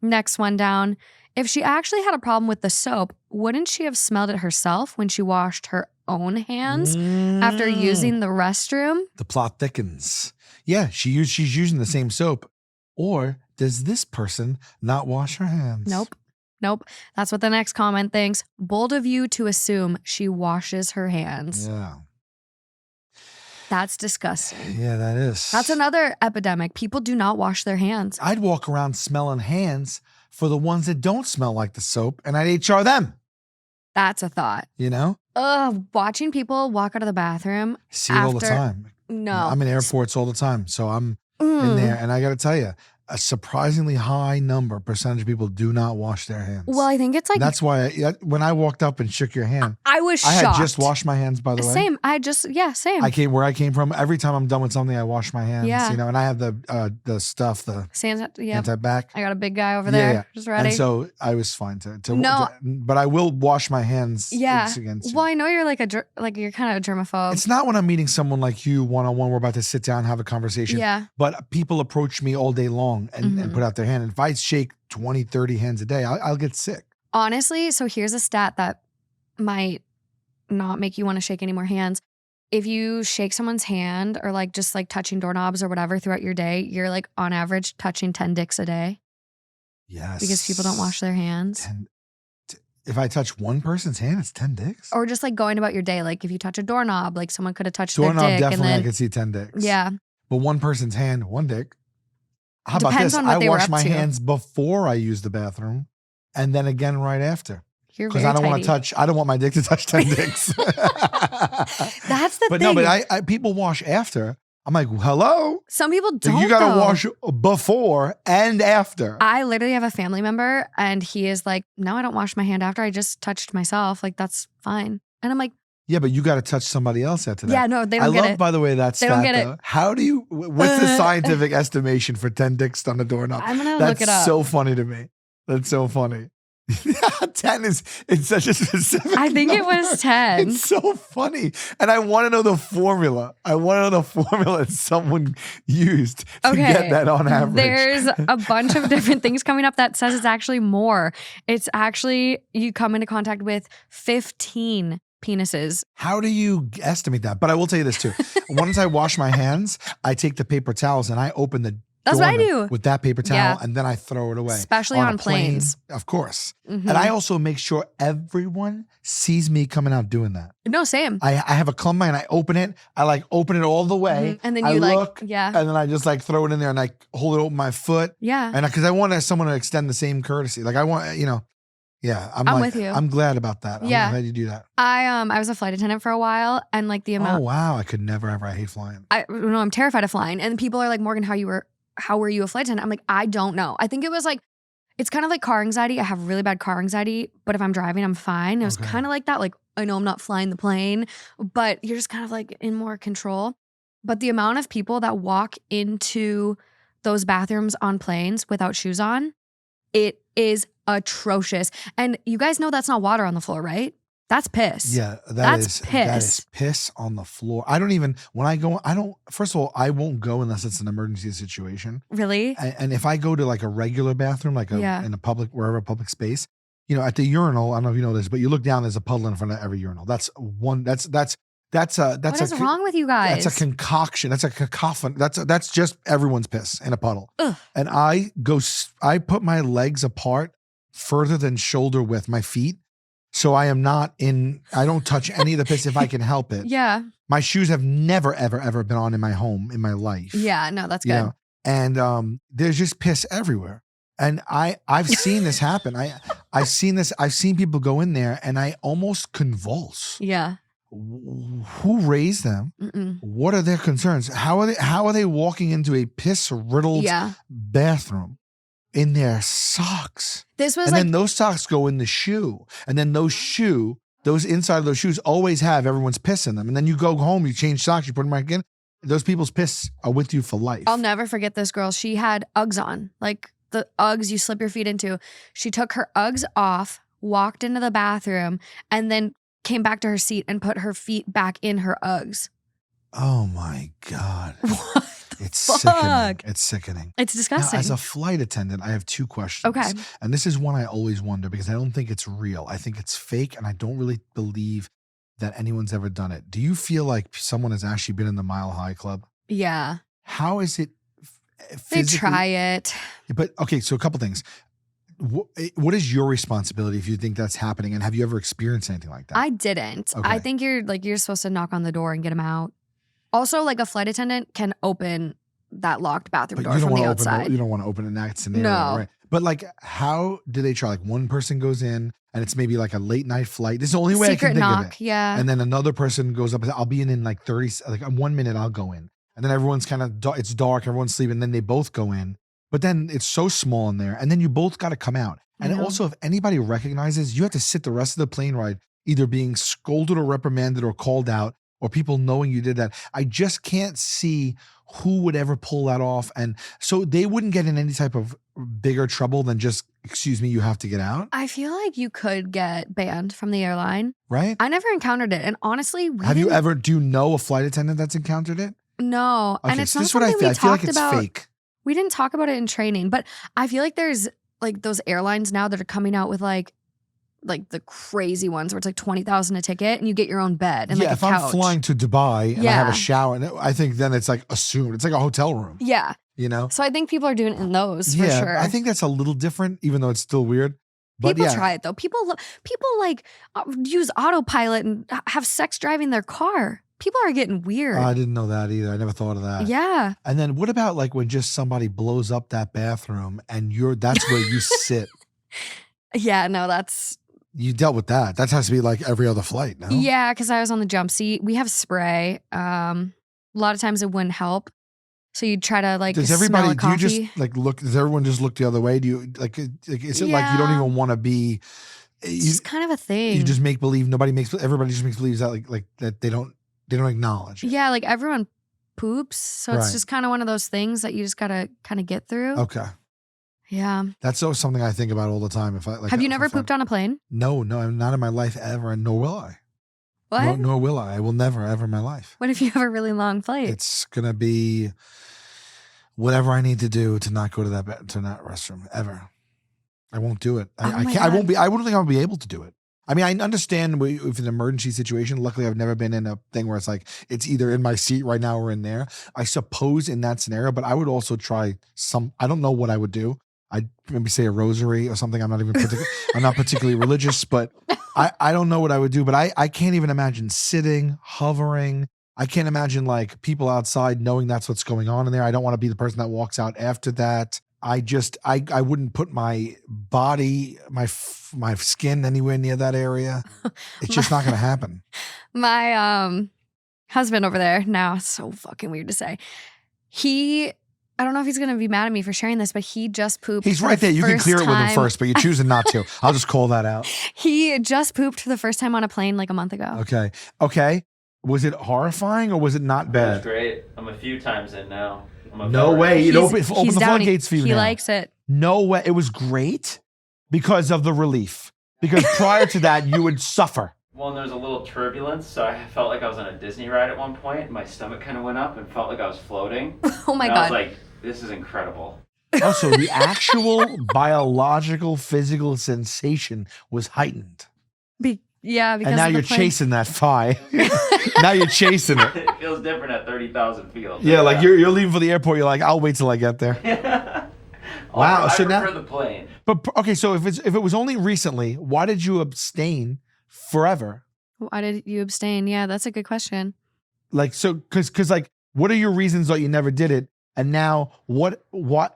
Next one down. If she actually had a problem with the soap, wouldn't she have smelled it herself when she washed her own hands after using the restroom? The plot thickens. Yeah, she's using the same soap. Or does this person not wash her hands? Nope. That's what the next comment thinks. Bold of you to assume she washes her hands. Yeah. That's disgusting. Yeah, that is. That's another epidemic. People do not wash their hands. I'd walk around smelling hands for the ones that don't smell like the soap, and I'd HR them. That's a thought. You know? Watching people walk out of the bathroom. See it all the time. No. I'm in airports all the time. So I'm in there, and I got to tell you, a surprisingly high percentage of people do not wash their hands. Well, I think it's like that's why when I walked up and shook your hand, I was shocked. I had just washed my hands, by the way. Same. Same. I came where I came from. Every time I'm done with something, I wash my hands. Yeah. You know, and I have the stuff, the anti-back. I got a big guy over there, just ready. And so I was fine but I will wash my hands. Yeah. Against you. Well, I know you're you're kind of a germaphobe. It's not when I'm meeting someone like you one-on-one. We're about to sit down and have a conversation. Yeah. But people approach me all day long and put out their hand. And if I shake 20, 30 hands a day, I'll get sick. Honestly, so here's a stat that might not make you want to shake any more hands. If you shake someone's hand or just touching doorknobs or whatever throughout your day, you're on average touching 10 dicks a day. Yes. Because people don't wash their hands. If I touch one person's hand, it's 10 dicks? Or just going about your day. If you touch a doorknob, someone could have touched their dick. Doorknob, definitely and then, I could see 10 dicks. Yeah. But one person's hand, one dick. How about Depends this? on what I they were wash up my to. hands before I use the bathroom and then again right after. Because I don't want to touch, I don't want my dick to touch 10 dicks. That's the thing. But no, but people wash after. I'm like, hello? Some people don't. You got to wash before and after. I literally have a family member and he is no, I don't wash my hand after. I just touched myself. That's fine. And I'm like, yeah, but you got to touch somebody else after that. Yeah, no, they don't get it. I love, by the way, that They stat, don't get though. it. How do you, what's the scientific estimation for 10 dicks on a doorknob? I'm going to look it up. That's so funny to me. That's so funny. 10 it's such a specific I think number. It was 10. It's so funny. And I want to know the formula. I want to know the formula that someone used to get that on average. There's a bunch of different things coming up that says it's actually more. It's actually, you come into contact with 15 penises. How do you estimate that? But I will tell you this too. Once I wash my hands, I take the paper towels and I open the That's what I do. With that paper towel, and then I throw it away. Especially on planes. Of course. And I also make sure everyone sees me coming out doing that. No, same. I have a clumb and I open it. I open it all the way. And then you look, yeah. And then I just throw it in there and I hold it over my foot. Yeah. And because I want someone to extend the same courtesy. I want, yeah. I'm with you. I'm glad about that. I'm glad you do that. I was a flight attendant for a while and the amount. Oh, wow. I could never ever. I hate flying. I'm terrified of flying. And people are like, Morgan, how were you a flight attendant? I'm like, I don't know. I think it was it's kind of like car anxiety. I have really bad car anxiety, but if I'm driving, I'm fine. It was kind of like that. I know I'm not flying the plane, but you're just kind of in more control. But the amount of people that walk into those bathrooms on planes without shoes on, it is atrocious. And you guys know that's not water on the floor, right? That's piss. Yeah, that's piss. That is piss on the floor. I don't even, first of all, I won't go unless it's an emergency situation. Really? And if I go to a regular bathroom, in a public, wherever public space, at the urinal, I don't know if you know this, but you look down, there's a puddle in front of every urinal. That's wrong with you guys? That's a concoction. That's a cacophony. That's just everyone's piss in a puddle. Ugh. And I put my legs apart further than shoulder width, my feet. So I don't touch any of the piss if I can help it. Yeah. My shoes have never, ever, ever been on in my home in my life. Yeah, no, that's good. And there's just piss everywhere. And I've seen this happen. I've seen people go in there and I almost convulse. Yeah. Who raised them? What are their concerns? How are they walking into a piss-riddled bathroom in their socks? Then those socks go in the shoe. And then those inside of those shoes always have everyone's piss in them. And then you go home, you change socks, you put them back in. Those people's piss are with you for life. I'll never forget this girl. She had Uggs on, the Uggs you slip your feet into. She took her Uggs off, walked into the bathroom, and then came back to her seat and put her feet back in her Uggs. Oh my God. What? It's Fuck. sickening. It's sickening. It's disgusting. Now, as a flight attendant, I have two questions. Okay. And this is one I always wonder because I don't think it's real. I think it's fake and I don't really believe that anyone's ever done it. Do you feel like someone has actually been in the Mile High Club? Yeah. How is it physically? They try it. But okay, so a couple things. What is your responsibility if you think that's happening? And have you ever experienced anything like that? I didn't. Okay. I think you're supposed to knock on the door and get them out. Also, a flight attendant can open that locked bathroom door from the outside. You don't want to open it in that scenario, no. right? But like, how do they try? Like one person goes in and it's maybe like a late night flight. This is the only way I can think of it. Yeah. And then another person goes up and says, I'll be in like 30, like 1 minute I'll go in. And then everyone's kind of, it's dark, everyone's sleeping. And then they both go in. But then it's so small in there. And then you both got to come out. And also, if anybody recognizes, you have to sit the rest of the plane ride either being scolded or reprimanded or called out, or people knowing you did that. I just can't see who would ever pull that off. And so they wouldn't get in any type of bigger trouble than just, excuse me, you have to get out. I feel like you could get banned from the airline. Right? I never encountered it. And honestly, do you know a flight attendant that's encountered it? No. Okay, And it's so not this is what something we I feel like talked it's about. fake. We didn't talk about it in training, but I feel like there's like those airlines now that are coming out with like the crazy ones where it's like $20,000 a ticket and you get your own bed and like a if couch. I'm flying to Dubai and I have a shower, and I think then it's like assumed. It's like a hotel room. Yeah. You know? So I think people are doing it in those for sure. I think that's a little different, even though it's still weird. But people try it though. People like use autopilot and have sex driving their car. People are getting weird. I didn't know that either. I never thought of that. Yeah. And then what about like when just somebody blows up that bathroom and that's where you sit? Yeah, no, You dealt with that. That has to be like every other flight, no? Yeah, because I was on the jump seat. We have spray. A lot of times it wouldn't help. So you'd try to like smell a coffee. Do you just like look, does everyone just look the other way? Do you like is it like you don't even want to be? It's just kind of a thing. You just make believe, everybody just makes believe that like that they don't acknowledge it. Yeah, like everyone poops. So it's just kind of one of those things that you just got to kind of get through. Okay. Yeah. That's always something I think about all the time. Have you never pooped on a plane? No, not in my life ever, and nor will I. What? Nor will I. I will never, ever in my life. What if you have a really long flight? It's going to be whatever I need to do to not go to that restroom ever. I won't do it. I can't. I wouldn't think I'll be able to do it. I mean, I understand if it's an emergency situation. Luckily, I've never been in a thing where it's like, it's either in my seat right now or in there. I suppose in that scenario, but I would also try I don't know what I would do. I'd maybe say a rosary or something. I'm not particularly religious, but I don't know what I would do. But I can't even imagine sitting, hovering. I can't imagine like people outside knowing that's what's going on in there. I don't want to be the person that walks out after that. I wouldn't put my body, my skin anywhere near that area. It's just not going to happen. My husband over there now, it's so fucking weird to say. I don't know if he's going to be mad at me for sharing this, but he just pooped. He's right there. You can clear it with him first, but you're choosing not to. I'll just call that out. He just pooped for the first time on a plane like a month ago. Okay. Was it horrifying or was it not bad? It was great. I'm a few times in now. No way. It opened the floodgates for you now. He likes it. No way. It was great because of the relief. Because prior to that, you would suffer. Well, there was a little turbulence, so I felt like I was on a Disney ride at one point. My stomach kind of went up and felt like I was floating. Oh my God. I was like, this is incredible. Oh, so the actual biological, physical sensation was heightened. Yeah, because and now you're chasing that phi. Now you're chasing it. It feels different at 30,000 feet. Yeah, like you're leaving for the airport. You're like, I'll wait till I get there. Wow. I so prefer now the plane. But okay, so if it was only recently, why did you abstain forever? Why did you abstain? Yeah, that's a good question. Like, so because like, what are your reasons that you never did it? And now what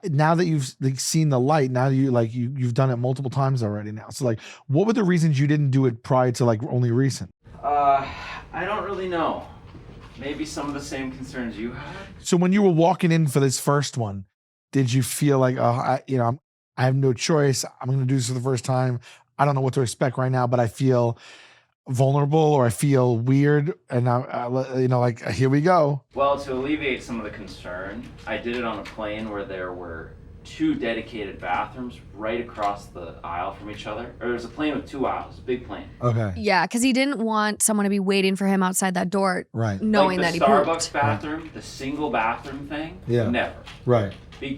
now that you've like seen the light, now you've done it multiple times already now. So like, what were the reasons you didn't do it prior to like only recent? I don't really know. Maybe some of the same concerns you had. So when you were walking in for this first one, did you feel like, I have no choice. I'm going to do this for the first time. I don't know what to expect right now, but I feel vulnerable or I feel weird, and like here we go. Well, to alleviate some of the concern, I did it on a plane where there were 2 dedicated bathrooms right across the aisle from each other. Or there was a plane with 2 aisles, big plane. Okay. Yeah, because he didn't want someone to be waiting for him outside that door, right? Knowing like that he pooped. pooped. Starbucks bathroom, the single bathroom thing. Yeah. Never. Right.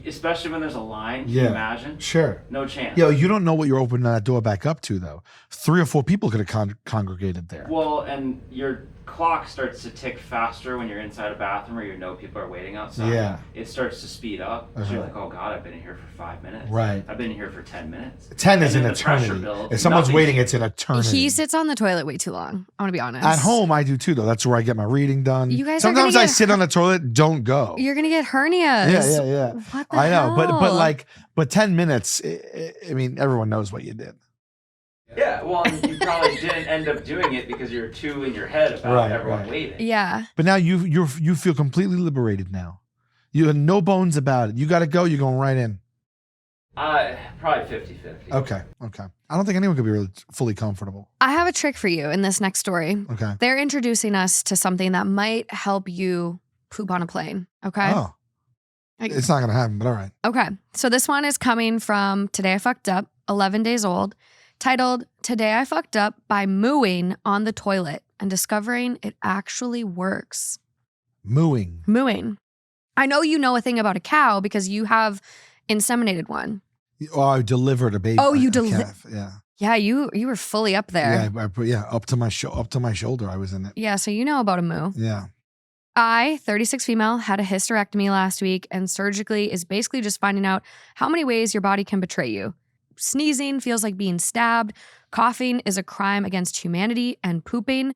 Especially when there's a line. Can you imagine? Sure. No chance. Yo, you don't know what you're opening that door back up to, though. 3 or 4 people could have congregated there. Well, and you're clock starts to tick faster when you're inside a bathroom or you know people are waiting outside. Yeah. It starts to speed up. So you're like, oh God, I've been in here for 5 minutes. Right. I've been in here for 10 minutes. 10 is And an then the pressure eternity. builds, If someone's nothing's- waiting, it's an eternity. He sits on the toilet way too long. I'm gonna be honest. At home, I do too, though. That's where I get my reading done. You guys are Sometimes gonna I get sit on the toilet, don't go. You're gonna get hernias. Yeah. What the I know, hell? but 10 minutes. I mean, everyone knows what you did. Yeah, well, and you probably didn't end up doing it because you're too in your head about everyone waiting. Yeah. But now you feel completely liberated now. You have no bones about it. You got to go. You're going right in. Probably 50-50. Okay. I don't think anyone could be really fully comfortable. I have a trick for you in this next story. Okay. They're introducing us to something that might help you poop on a plane. Okay. Oh, it's not going to happen, but all right. Okay. So this one is coming from Today I Fucked Up, 11 days old, titled Today I Fucked Up by Mooing on the Toilet and Discovering It Actually Works. Mooing. Mooing. I know you know a thing about a cow because you have inseminated one. Oh, I delivered a baby. Oh, you a delivered. calf. Yeah. Yeah, you were fully up there. Yeah, up to my shoulder. I was in it. Yeah, so you know about a moo. Yeah. I, 36 female, had a hysterectomy last week, and surgically is basically just finding out how many ways your body can betray you. Sneezing feels like being stabbed. Coughing is a crime against humanity, and pooping,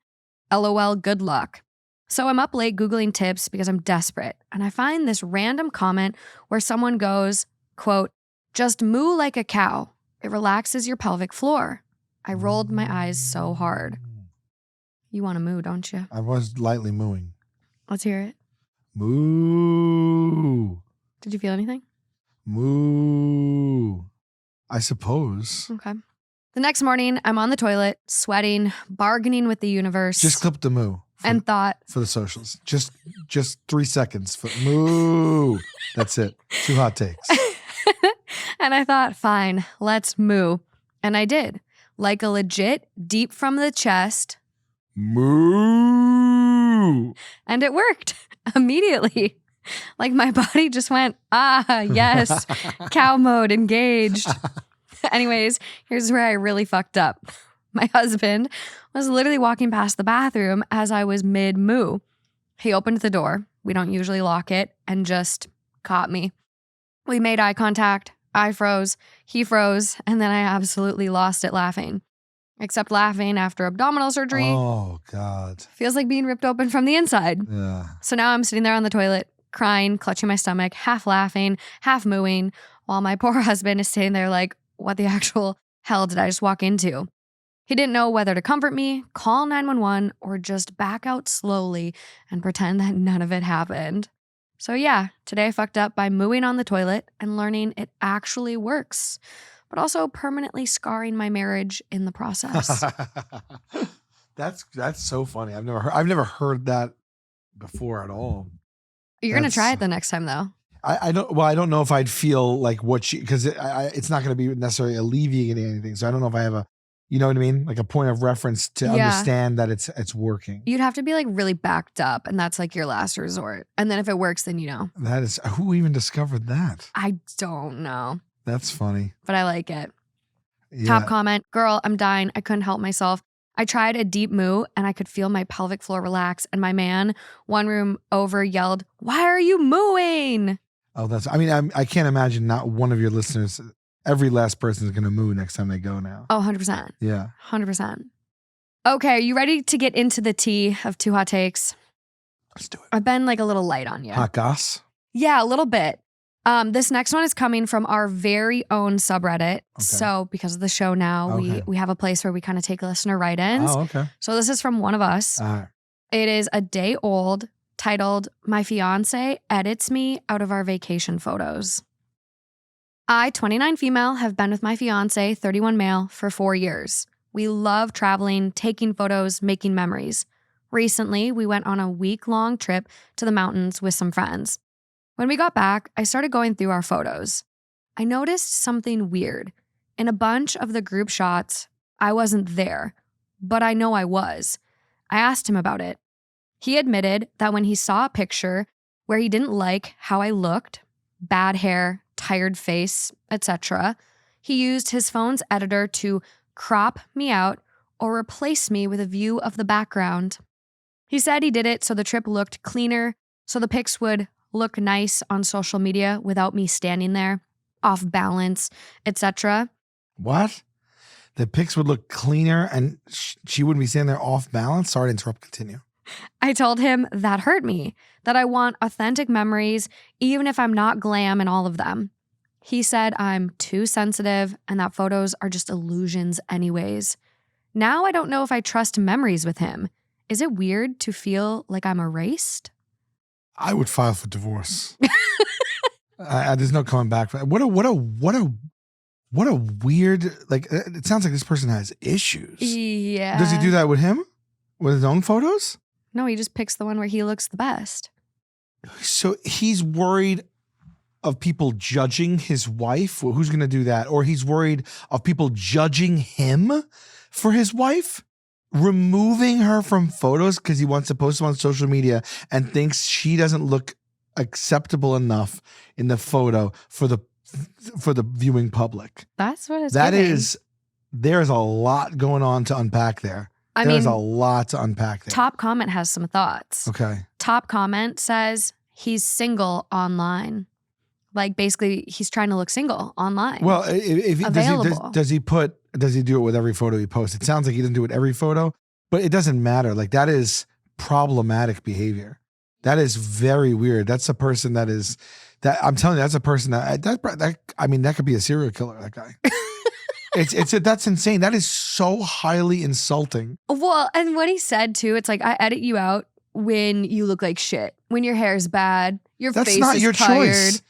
LOL, good luck. So I'm up late Googling tips because I'm desperate, and I find this random comment where someone goes, quote, just moo like a cow. It relaxes your pelvic floor. I rolled my eyes so hard. You want to moo, don't you? I was lightly mooing. Let's hear it. Moo. Did you feel anything? Moo. I suppose. Okay. The next morning, I'm on the toilet, sweating, bargaining with the universe. Just clip the moo. And thought. For the socials. Just 3 seconds. For moo. That's it. 2 hot takes. And I thought, fine, let's moo. And I did. Like a legit, deep from the chest. Moo. And it worked immediately. Like my body just went, yes, cow mode engaged. Anyways, here's where I really fucked up. My husband was literally walking past the bathroom as I was mid-moo. He opened the door, we don't usually lock it, and just caught me. We made eye contact, I froze, he froze, and then I absolutely lost it laughing. Except laughing after abdominal surgery. Oh, God. Feels like being ripped open from the inside. Yeah. So now I'm sitting there on the toilet, crying, clutching my stomach, half laughing, half mooing, while my poor husband is sitting there like, what the actual hell did I just walk into? He didn't know whether to comfort me, call 911, or just back out slowly and pretend that none of it happened. So yeah, today I fucked up by mooing on the toilet and learning it actually works, but also permanently scarring my marriage in the process. That's so funny. I've never heard that before at all. You're going to try it the next time though. I don't know if I'd feel like what she, because it's not going to be necessarily alleviating anything. So I don't know if I have a, you know what I mean? Like a point of reference to understand that it's working. You'd have to be like really backed up, and that's like your last resort. And then if it works, then you know. That is, who even discovered that? I don't know. That's funny. But I like it. Yeah. Top comment, girl, I'm dying. I couldn't help myself. I tried a deep moo and I could feel my pelvic floor relax. And my man, one room over, yelled, "Why are you mooing?" Oh, I can't imagine not one of your listeners, every last person is going to moo next time they go now. Oh, 100%. Yeah. 100%. Okay, are you ready to get into the tea of 2 hot takes? Let's do it. I've been like a little light on you. Hot goss? Yeah, a little bit. This next one is coming from our very own subreddit. Okay. So because of the show now, Okay. we have a place where we kind of take listener write-ins. Oh, okay. So this is from one of us. It is a day old, titled, "My Fiancé Edits Me Out of Our Vacation Photos." I, 29 female, have been with my fiancé, 31 male, for 4 years. We love traveling, taking photos, making memories. Recently, we went on a week-long trip to the mountains with some friends. When we got back, I started going through our photos. I noticed something weird. In a bunch of the group shots, I wasn't there, but I know I was. I asked him about it. He admitted that when he saw a picture where he didn't like how I looked, bad hair, tired face, etc., he used his phone's editor to crop me out or replace me with a view of the background. He said he did it so the trip looked cleaner, so the pics would look nice on social media without me standing there, off balance, etc. What? The pics would look cleaner and she wouldn't be standing there off balance? Sorry to interrupt. Continue. I told him that hurt me, that I want authentic memories, even if I'm not glam in all of them. He said I'm too sensitive and that photos are just illusions anyways. Now I don't know if I trust memories with him. Is it weird to feel like I'm erased? I would file for divorce. There's no coming back from that. What a weird, like, it sounds like this person has issues. Yeah. Does he do that with him? With his own photos? No, he just picks the one where he looks the best. So he's worried of people judging his wife? Well, who's going to do that? Or he's worried of people judging him for his wife? Removing her from photos because he wants to post them on social media and thinks she doesn't look acceptable enough in the photo for the viewing public. That's what it's That giving. is, there's a lot going on to unpack there. There's a lot to unpack there. Top comment has some thoughts. Okay. Top comment says he's single online. Like basically he's trying to look single online. Well, if Available. does he do it with every photo he posts? It sounds like he doesn't do it every photo, but it doesn't matter. Like that is problematic behavior. That is very weird. That's a person that I'm telling you, that's a person that I mean, that could be a serial killer, that guy. That's insane. That is so highly insulting. Well, and what he said too, it's like, I edit you out when you look like shit, when your hair's bad, your That's face not is your tired. choice.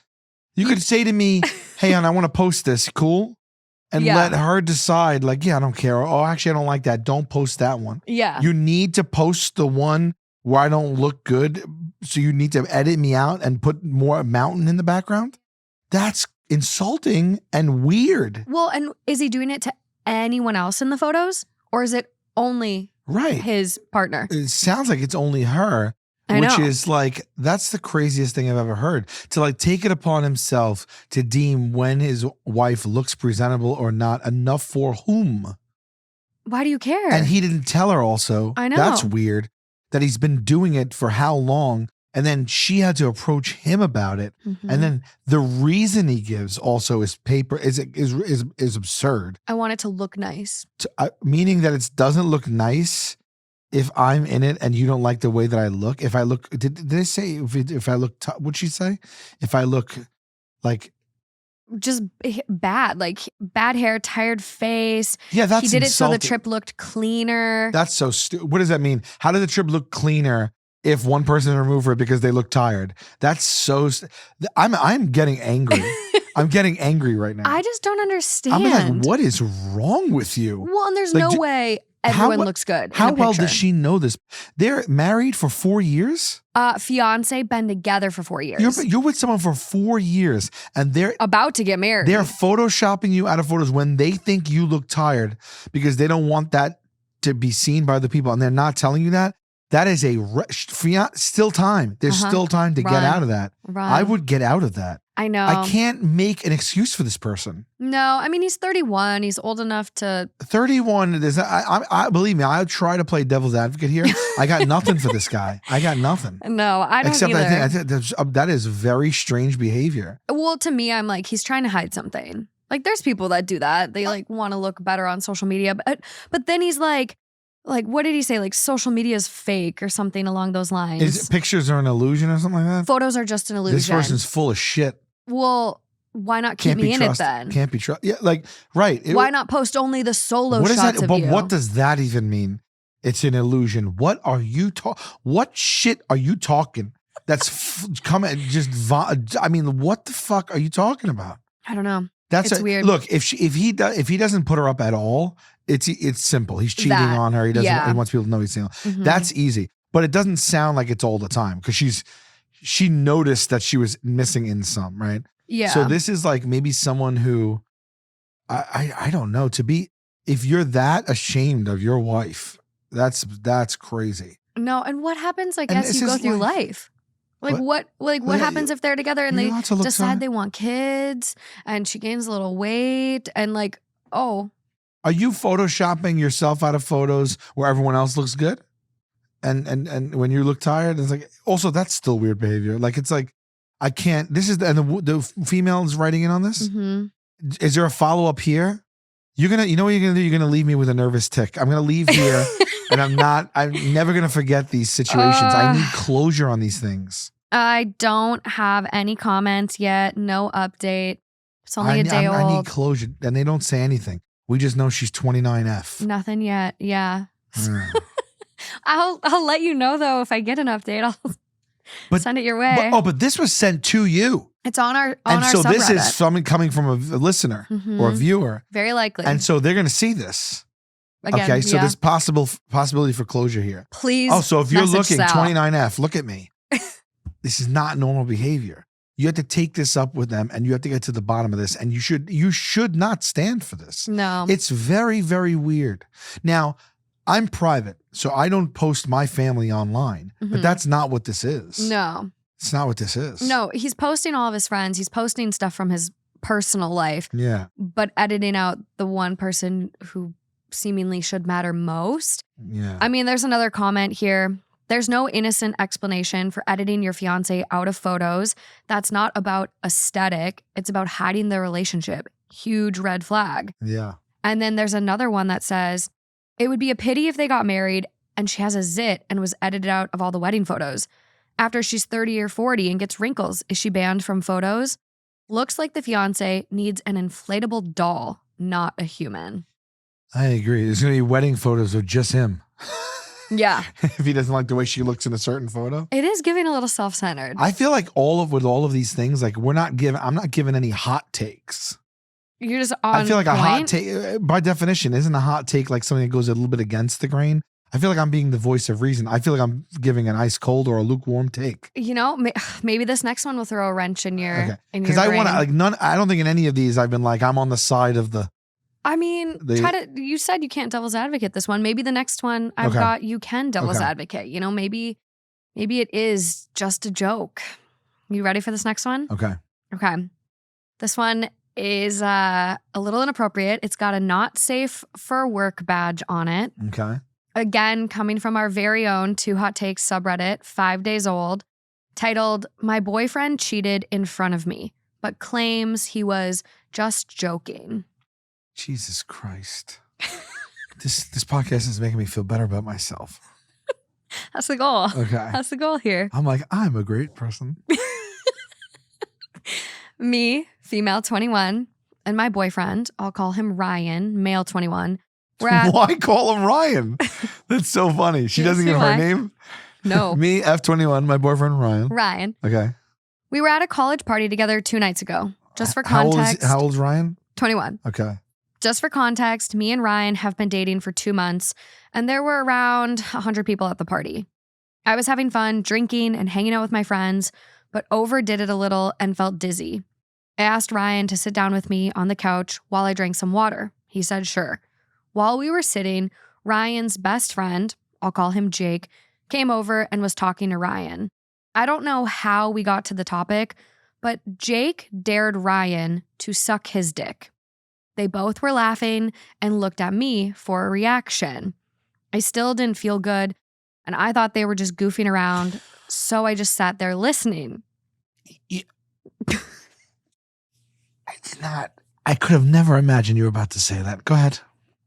You could say to me, hey, hon, I want to post this. Cool. And Yeah. let her decide, like, yeah, I don't care. Oh, actually, I don't like that. Don't post that one. Yeah. You need to post the one where I don't look good. So you need to edit me out and put more mountain in the background. That's insulting and weird. Well, and is he doing it to anyone else in the photos? Or is it only Right. his partner? It sounds like it's only her. I Which know. is like, that's the craziest thing I've ever heard. To like take it upon himself to deem when his wife looks presentable or not enough for whom. Why do you care? And he didn't tell her also. I know. That's weird that he's been doing it for how long. And then she had to approach him about it. Mhm. And then the reason he gives also is absurd. I want it to look nice. Meaning that it doesn't look nice if I'm in it and you don't like the way that I look. If I look, did they say if I look, what'd she say? If I look like, Just bad, like bad hair, tired face. yeah, that's He did insulting. it so the trip looked cleaner. That's so stupid. What does that mean? How did the trip look cleaner if one person removed it because they look tired? That's so. I'm getting angry. I'm getting angry right now. I just don't understand. I'm like, what is wrong with you? Well, and there's Like, no way everyone looks good. How in a well picture. does she know this? They're married for 4 years. Fiance been together for 4 years. You're with someone for 4 years, and they're About to get married. They're photoshopping you out of photos when they think you look tired because they don't want that to be seen by other people, and they're not telling you that. That is still time. There's still time to get Run. out of that. Run. I would get out of that. I know. I can't make an excuse for this person. No, I mean, he's 31. He's old enough to. 31. I believe me. I'll try to play devil's advocate here. I got nothing for this guy. I got nothing. No, I don't Except either. I think that is very strange behavior. Well, to me, I'm like, he's trying to hide something. Like, there's people that do that. They like want to look better on social media. But then he's like, what did he say? Like, social media is fake or something along those lines. Pictures are an illusion or something like that? Photos are just an illusion. This person's full of shit. Well, why not keep Can't me be in trusted. it then? Can't be trusted. Yeah, like, right. Why not post only the solo What is shots that? of But you? what does that even mean? It's an illusion. What are you What shit are you talking? That's coming. I mean, what the fuck are you talking about? I don't know. That's It's weird. Look, if he doesn't put her up at all, it's simple. He's cheating on her. He doesn't. Yeah. He wants people to know he's single. Mhm. That's easy. But it doesn't sound like it's all the time because she noticed that she was missing in some, right? Yeah. So this is like maybe someone who I don't know, if you're that ashamed of your wife, that's crazy. No, and what happens like And as this you go is through life. life? Like What? what happens if they're together and You're they allowed to look decide fine. they want kids and she gains a little weight and like, oh, Are you photoshopping yourself out of photos where everyone else looks good? And when you look tired, it's like, also that's still weird behavior. Like, it's like, I can't, this is, and the female is writing in on this. Mm-hmm. Is there a follow-up here? You know what you're going to do? You're going to leave me with a nervous tick. I'm going to leave here and I'm never going to forget these situations. I need closure on these things. I don't have any comments yet. No update. It's only a day old. I need closure. And they don't say anything. We just know she's 29F. Nothing yet. Yeah. I'll let you know though if I get an update. I'll send it your way. But this was sent to you. It's on our and so subreddit. This is someone coming from a listener or a viewer. Very likely. And so they're going to see this. Again, okay, so there's possibility for closure here. Please. Oh, so if you're looking, Sal. 29F, look at me. This is not normal behavior. You have to take this up with them and you have to get to the bottom of this. And you should not stand for this. No. It's very, very weird. Now, I'm private, so I don't post my family online, but that's not what this is. No. It's not what this is. No, he's posting all of his friends. He's posting stuff from his personal life. Yeah. But editing out the one person who seemingly should matter most. Yeah. I mean, there's another comment here. There's no innocent explanation for editing your fiancé out of photos. That's not about aesthetic. It's about hiding the relationship. Huge red flag. Yeah. And then there's another one that says, it would be a pity if they got married and she has a zit and was edited out of all the wedding photos. After she's 30 or 40 and gets wrinkles, is she banned from photos? Looks like the fiancé needs an inflatable doll, not a human. I agree. There's going to be wedding photos of just him. Yeah. If he doesn't like the way she looks in a certain photo. It is giving a little self-centered. I feel like with all of these things, like I'm not giving any hot takes. You're just on I feel like point. a hot take, by definition, isn't a hot take like something that goes a little bit against the grain? I feel like I'm being the voice of reason. I feel like I'm giving an ice cold or a lukewarm take. You know, maybe this next one will throw a wrench in your Because I want to I don't think in any of these I've been like I'm on the side of the. I mean, you said you can't devil's advocate this one. Maybe the next one I've got you can devil's advocate. You know, maybe it is just a joke. You ready for this next one? Okay. Okay. This one is a little inappropriate. It's got a not safe for work badge on it. Okay. Again, coming from our very own 2 Hot Takes subreddit, 5 days old, titled, "My boyfriend cheated in front of me, but claims he was just joking." Jesus Christ. This podcast is making me feel better about myself. That's the goal. Okay. That's the goal here. I'm like, I'm a great person. Me, female 21, and my boyfriend, I'll call him Ryan, male 21. Why call him Ryan? That's so funny. She doesn't give her name? No. Me, F21, my boyfriend Ryan. Ryan. Okay. We were at a college party together 2 nights ago. Just for context. How old's Ryan? 21. Okay. Just for context, me and Ryan have been dating for 2 months, and there were around 100 people at the party. I was having fun, drinking and hanging out with my friends, but overdid it a little and felt dizzy. I asked Ryan to sit down with me on the couch while I drank some water. He said sure. While we were sitting, Ryan's best friend, I'll call him Jake, came over and was talking to Ryan. I don't know how we got to the topic, but Jake dared Ryan to suck his dick. They both were laughing and looked at me for a reaction. I still didn't feel good, and I thought they were just goofing around, so I just sat there listening. I could have never imagined you were about to say that. Go ahead.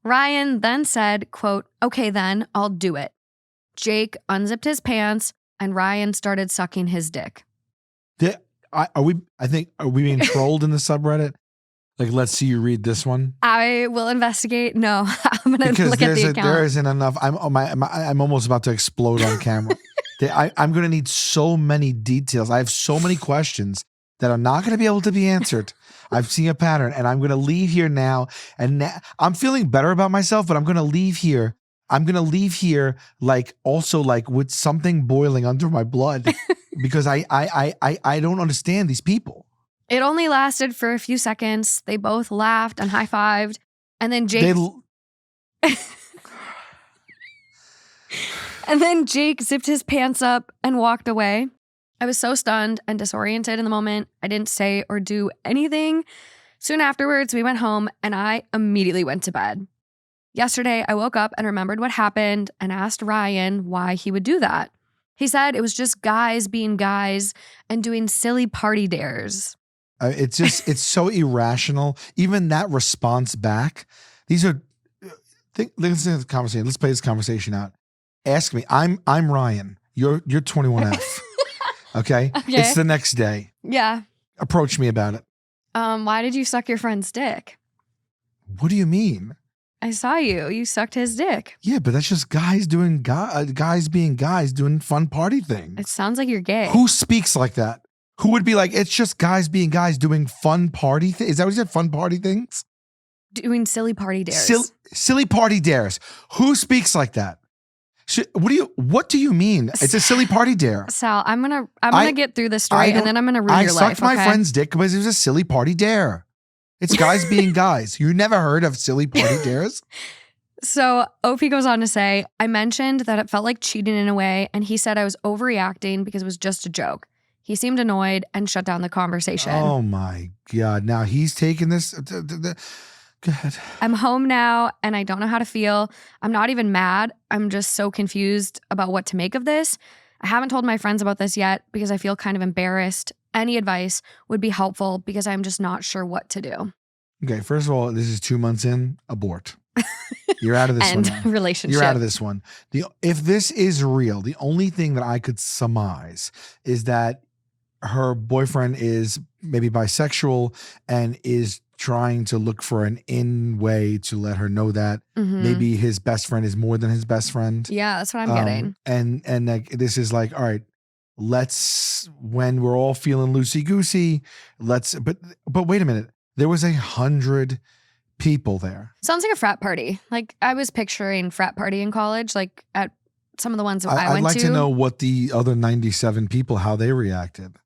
Ryan then said, quote, "Okay then, I'll do it." Jake unzipped his pants and Ryan started sucking his dick. Are we being trolled in the subreddit? Like, let's see you read this one. I will investigate. No, I'm going to look at the account. There isn't enough. I'm almost about to explode on camera. I'm going to need so many details. I have so many questions that are not going to be able to be answered. I've seen a pattern, and I'm going to leave here now. And I'm feeling better about myself, but I'm going to leave here. I'm going to leave here also with something boiling under my blood because I don't understand these people. It only lasted for a few seconds. They both laughed and high-fived. And then Jake... And then Jake zipped his pants up and walked away. I was so stunned and disoriented in the moment. I didn't say or do anything. Soon afterwards, we went home and I immediately went to bed. Yesterday, I woke up and remembered what happened and asked Ryan why he would do that. He said it was just guys being guys and doing silly party dares. It's so irrational. Even that response back. These are, listen to the conversation. Let's play this conversation out. Ask me. I'm Ryan. You're 21F. Okay? It's the next day. Yeah. Approach me about it. Why did you suck your friend's dick? What do you mean? I saw you. You sucked his dick. Yeah, but that's just guys doing guys being guys doing fun party things. It sounds like you're gay. Who speaks like that? Who would be like, it's just guys being guys doing fun party things? Is that what you said? Fun party things? Doing silly party dares. Silly party dares. Who speaks like that? What do you mean? It's a silly party dare. Sal, I'm gonna get through this story and then I'm gonna ruin your life. I sucked my friend's dick because it was a silly party dare. It's guys being guys. You never heard of silly party dares? So OP goes on to say, I mentioned that it felt like cheating in a way, and he said I was overreacting because it was just a joke. He seemed annoyed and shut down the conversation. Oh my God. Now he's taking this. Go ahead. I'm home now and I don't know how to feel. I'm not even mad. I'm just so confused about what to make of this. I haven't told my friends about this yet because I feel kind of embarrassed. Any advice would be helpful because I'm just not sure what to do. Okay, first of all, this is 2 months in, abort. You're out of this End one. relationship. You're out of this one. If this is real, the only thing that I could surmise is that her boyfriend is maybe bisexual and is trying to look for an in way to let her know that maybe his best friend is more than his best friend. Yeah, that's what I'm getting. And like, this is like, all right, when we're all feeling loosey-goosey, but wait a minute. There was 100 people there. Sounds like a frat party. Like I was picturing frat party in college, like at some of the ones that I went to. I'd like to know what the other 97 people, how they reacted.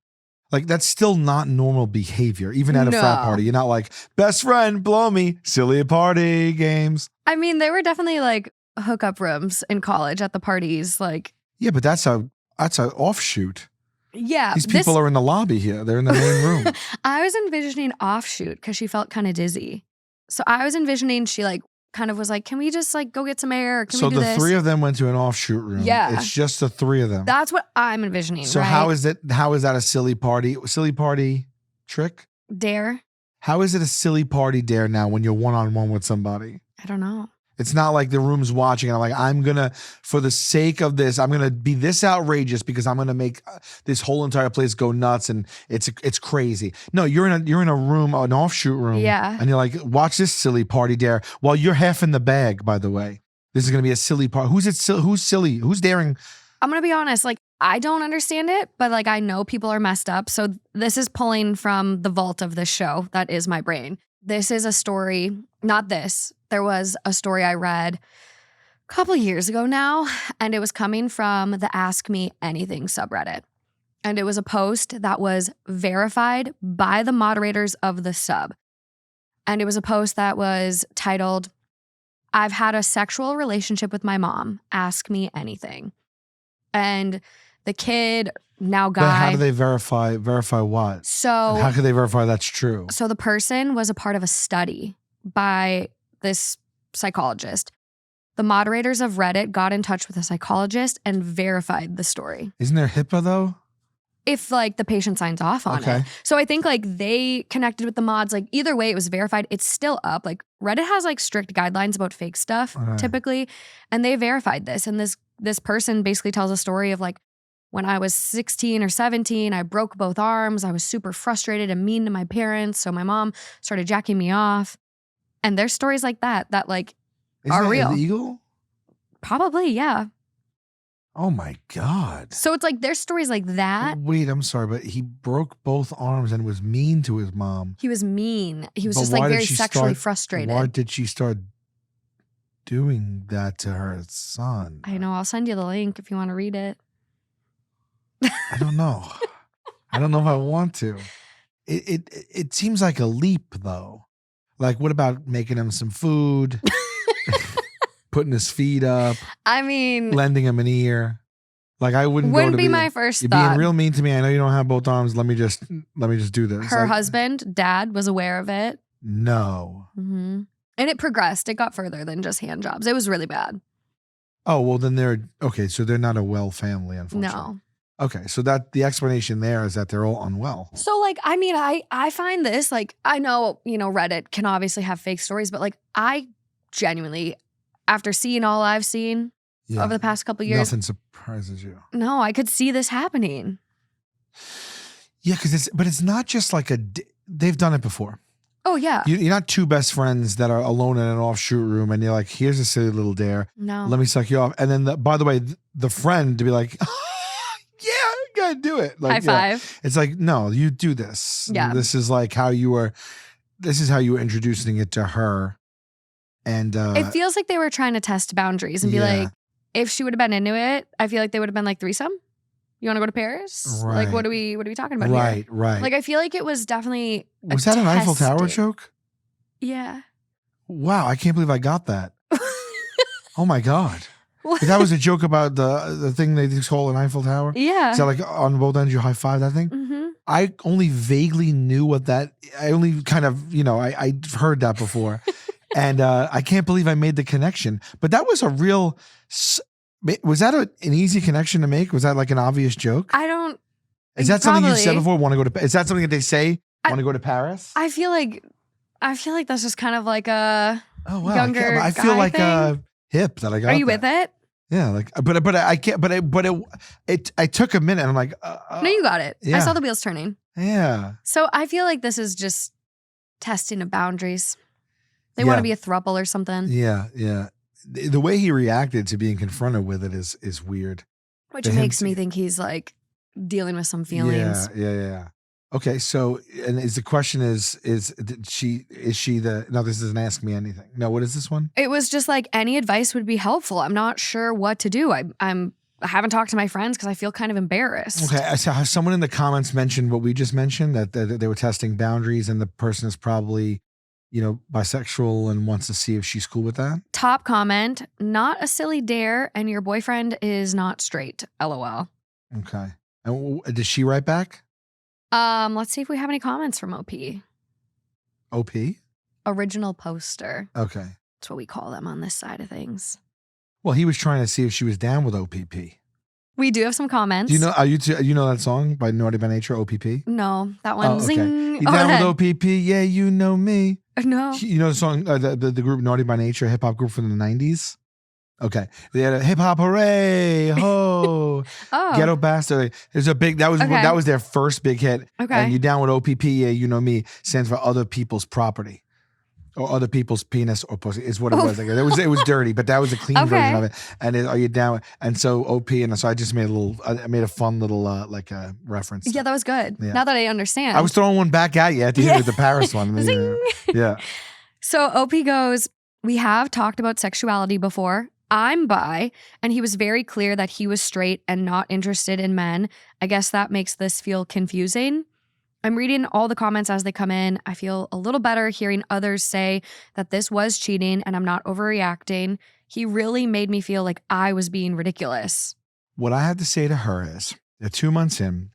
Like that's still not normal behavior, even at a frat party. You're not like, best friend, blow me, silly party games. I mean, they were definitely like hookup rooms in college at the parties. Like, yeah, but that's an offshoot. Yeah. These people are in the lobby here. They're in the main room. I was envisioning offshoot because she felt kind of dizzy. So I was envisioning she like kind of was like, can we just like go get some air? Can we do this? So the three of them went to an offshoot room. Yeah. It's just the three of them. That's what I'm envisioning. So right? how is that a silly party trick? Dare? How is it a silly party dare now when you're one-on-one with somebody? I don't know. It's not like the room's watching and I'm like, for the sake of this, I'm going to be this outrageous because I'm going to make this whole entire place go nuts and it's crazy. No, you're in a room, an offshoot room. Yeah. And you're like, watch this silly party dare. While you're half in the bag, by the way. This is going to be a silly party. Who's silly? Who's daring? I'm going to be honest. Like, I don't understand it, but like, I know people are messed up. So this is pulling from the vault of this show. That is my brain. This is a story, not this. There was a story I read a couple years ago now, and it was coming from the Ask Me Anything subreddit. And it was a post that was verified by the moderators of the sub. And it was a post that was titled, I've had a sexual relationship with my mom. Ask me anything. And the kid, now guy. But how do they verify what? So and how could they verify that's true? So the person was a part of a study by this psychologist. The moderators of Reddit got in touch with a psychologist and verified the story. Isn't there HIPAA though? If like the patient signs off on it. So I think like they connected with the mods. Like either way, it was verified. It's still up. Like Reddit has like strict guidelines about fake stuff typically. And they verified this. And this person basically tells a story of like, when I was 16 or 17, I broke both arms. I was super frustrated and mean to my parents. So my mom started jacking me off. And there's stories like that like are real. Isn't that illegal? Probably, yeah. Oh my God. So it's like there's stories like that. Wait, I'm sorry, but he broke both arms and was mean to his mom. He was mean. He was just like very sexually frustrated. Why did she start doing that to her son? I know. I'll send you the link if you want to read it. I don't know. I don't know if I want to. It seems like a leap though. Like, what about making him some food, putting his feet up? I mean, lending him an ear. Like, I wouldn't be my first you're thought. Being real mean to me. I know you don't have both arms. Let me just do this. Her husband, dad, was aware of it. No. Mm-hmm. And it progressed. It got further than just hand jobs. It was really bad. Oh, well, then so they're not a well family, unfortunately. No. Okay, so that the explanation there is that they're all unwell. So, like, I mean, I find this, like, I know, Reddit can obviously have fake stories, but, like, I genuinely, after seeing all I've seen over the past couple of years. Nothing surprises you. No, I could see this happening. Yeah, but it's not just like they've done it before. Oh, yeah. You're not two best friends that are alone in an offshoot room and you're like, here's a silly little dare. No. Let me suck you off. And then, by the way, the friend to be like, yeah, gotta do it. Like, High five. It's like, no, you do this. Yeah. This is how you were introducing it to her. And it feels like they were trying to test boundaries and be like, if she would have been into it, I feel like they would have been like, threesome? You want to go to Paris? Right. Like, what are we talking about right, here? Right. Like, I feel like it was definitely Was that an Eiffel Tower testing. joke? Yeah. Wow, I can't believe I got that. Oh my God. What? That was a joke about the thing they call an Eiffel Tower? Yeah. So like on both ends you high five that thing? Mm-hmm. I only vaguely knew what that, I only kind of, I heard that before. And I can't believe I made the connection. But that was a real, was that an easy connection to make? Was that like an obvious joke? Is that something you've said before? Want to go to, is that something that they say? Want to go to Paris? I feel like that's just kind of like a younger I feel guy like thing. Hip that I got. Are you with it? Yeah, like, but I can't. But I took a minute. And I'm like, no, you got it. Yeah. I saw the wheels turning. Yeah. So I feel like this is just testing of boundaries. They want to be a throuple or something. Yeah, yeah. The way he reacted to being confronted with it is weird. Which makes me think he's like dealing with some feelings. Yeah. Okay, so and the question is she the no, this doesn't ask me anything. No, what is this one? It was just like any advice would be helpful. I'm not sure what to do. I haven't talked to my friends because I feel kind of embarrassed. Okay, so has someone in the comments mentioned what we just mentioned, that they were testing boundaries and the person is probably, bisexual and wants to see if she's cool with that? Top comment, not a silly dare and your boyfriend is not straight. LOL. Okay. And does she write back? Let's see if we have any comments from OP. OP? Original poster. Okay. That's what we call them on this side of things. Well, he was trying to see if she was down with OPP. We do have some comments. Do you know that song by Naughty by Nature, OPP? No, that one. Okay. Zing. You down with OPP? Yeah, you know me. No. You know the song, the group Naughty by Nature, hip hop group from the 90s? Okay. They had a hip hop hooray, ho. Oh. Ghetto Bastard. There's a big, that was their first big hit. Okay. And you down with OPP, yeah, you know me, stands for other people's property. Or other people's penis or pussy is what it was. Like, it was dirty, but that was a clean version of it. And are you down? And so OP, and so I just made a fun little like a reference. Yeah, that was good. Yeah. Now that I understand. I was throwing one back at you at the end with the Paris one. Zing. Yeah. So OP goes, we have talked about sexuality before. I'm bi, and he was very clear that he was straight and not interested in men. I guess that makes this feel confusing. I'm reading all the comments as they come in. I feel a little better hearing others say that this was cheating and I'm not overreacting. He really made me feel like I was being ridiculous. What I had to say to her is, they're 2 months in,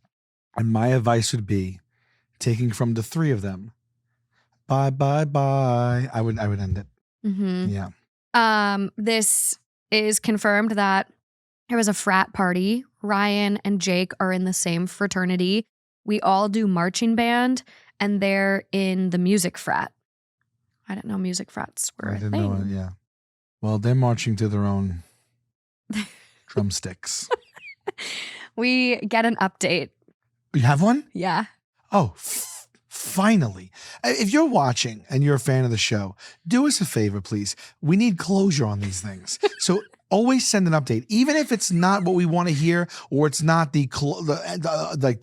and my advice would be, taking from the three of them, bye, bye, bye. I would end it. Mm-hmm. Yeah. This is confirmed that there was a frat party. Ryan and Jake are in the same fraternity. We all do marching band, and they're in the music frat. I didn't know music frats were a thing. Know it, yeah. Well, they're marching to their own drumsticks. We get an update. You have one? Yeah. Oh, finally. If you're watching and you're a fan of the show, do us a favor, please. We need closure on these things. So always send an update, even if it's not what we want to hear or it's not the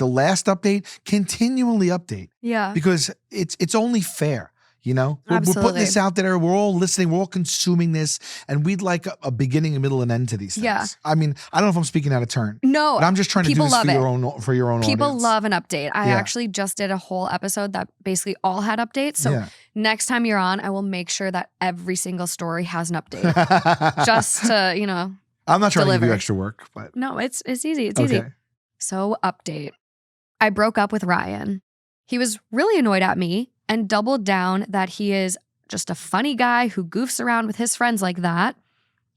last update. Continually update. Yeah. Because it's only fair. We're putting this out there. We're all listening. We're all consuming this, and we'd like a beginning, a middle, and end to these things. Yeah. I mean, I don't know if I'm speaking out of turn. No, but I'm just trying to do this for your own People audience. love an update. I actually just did a whole episode that basically all had updates. So next time you're on, I will make sure that every single story has an update, just to I'm not trying to give you deliver. extra work, but no, it's easy. It's easy. So update. I broke up with Ryan. He was really annoyed at me and doubled down that he is just a funny guy who goofs around with his friends like that.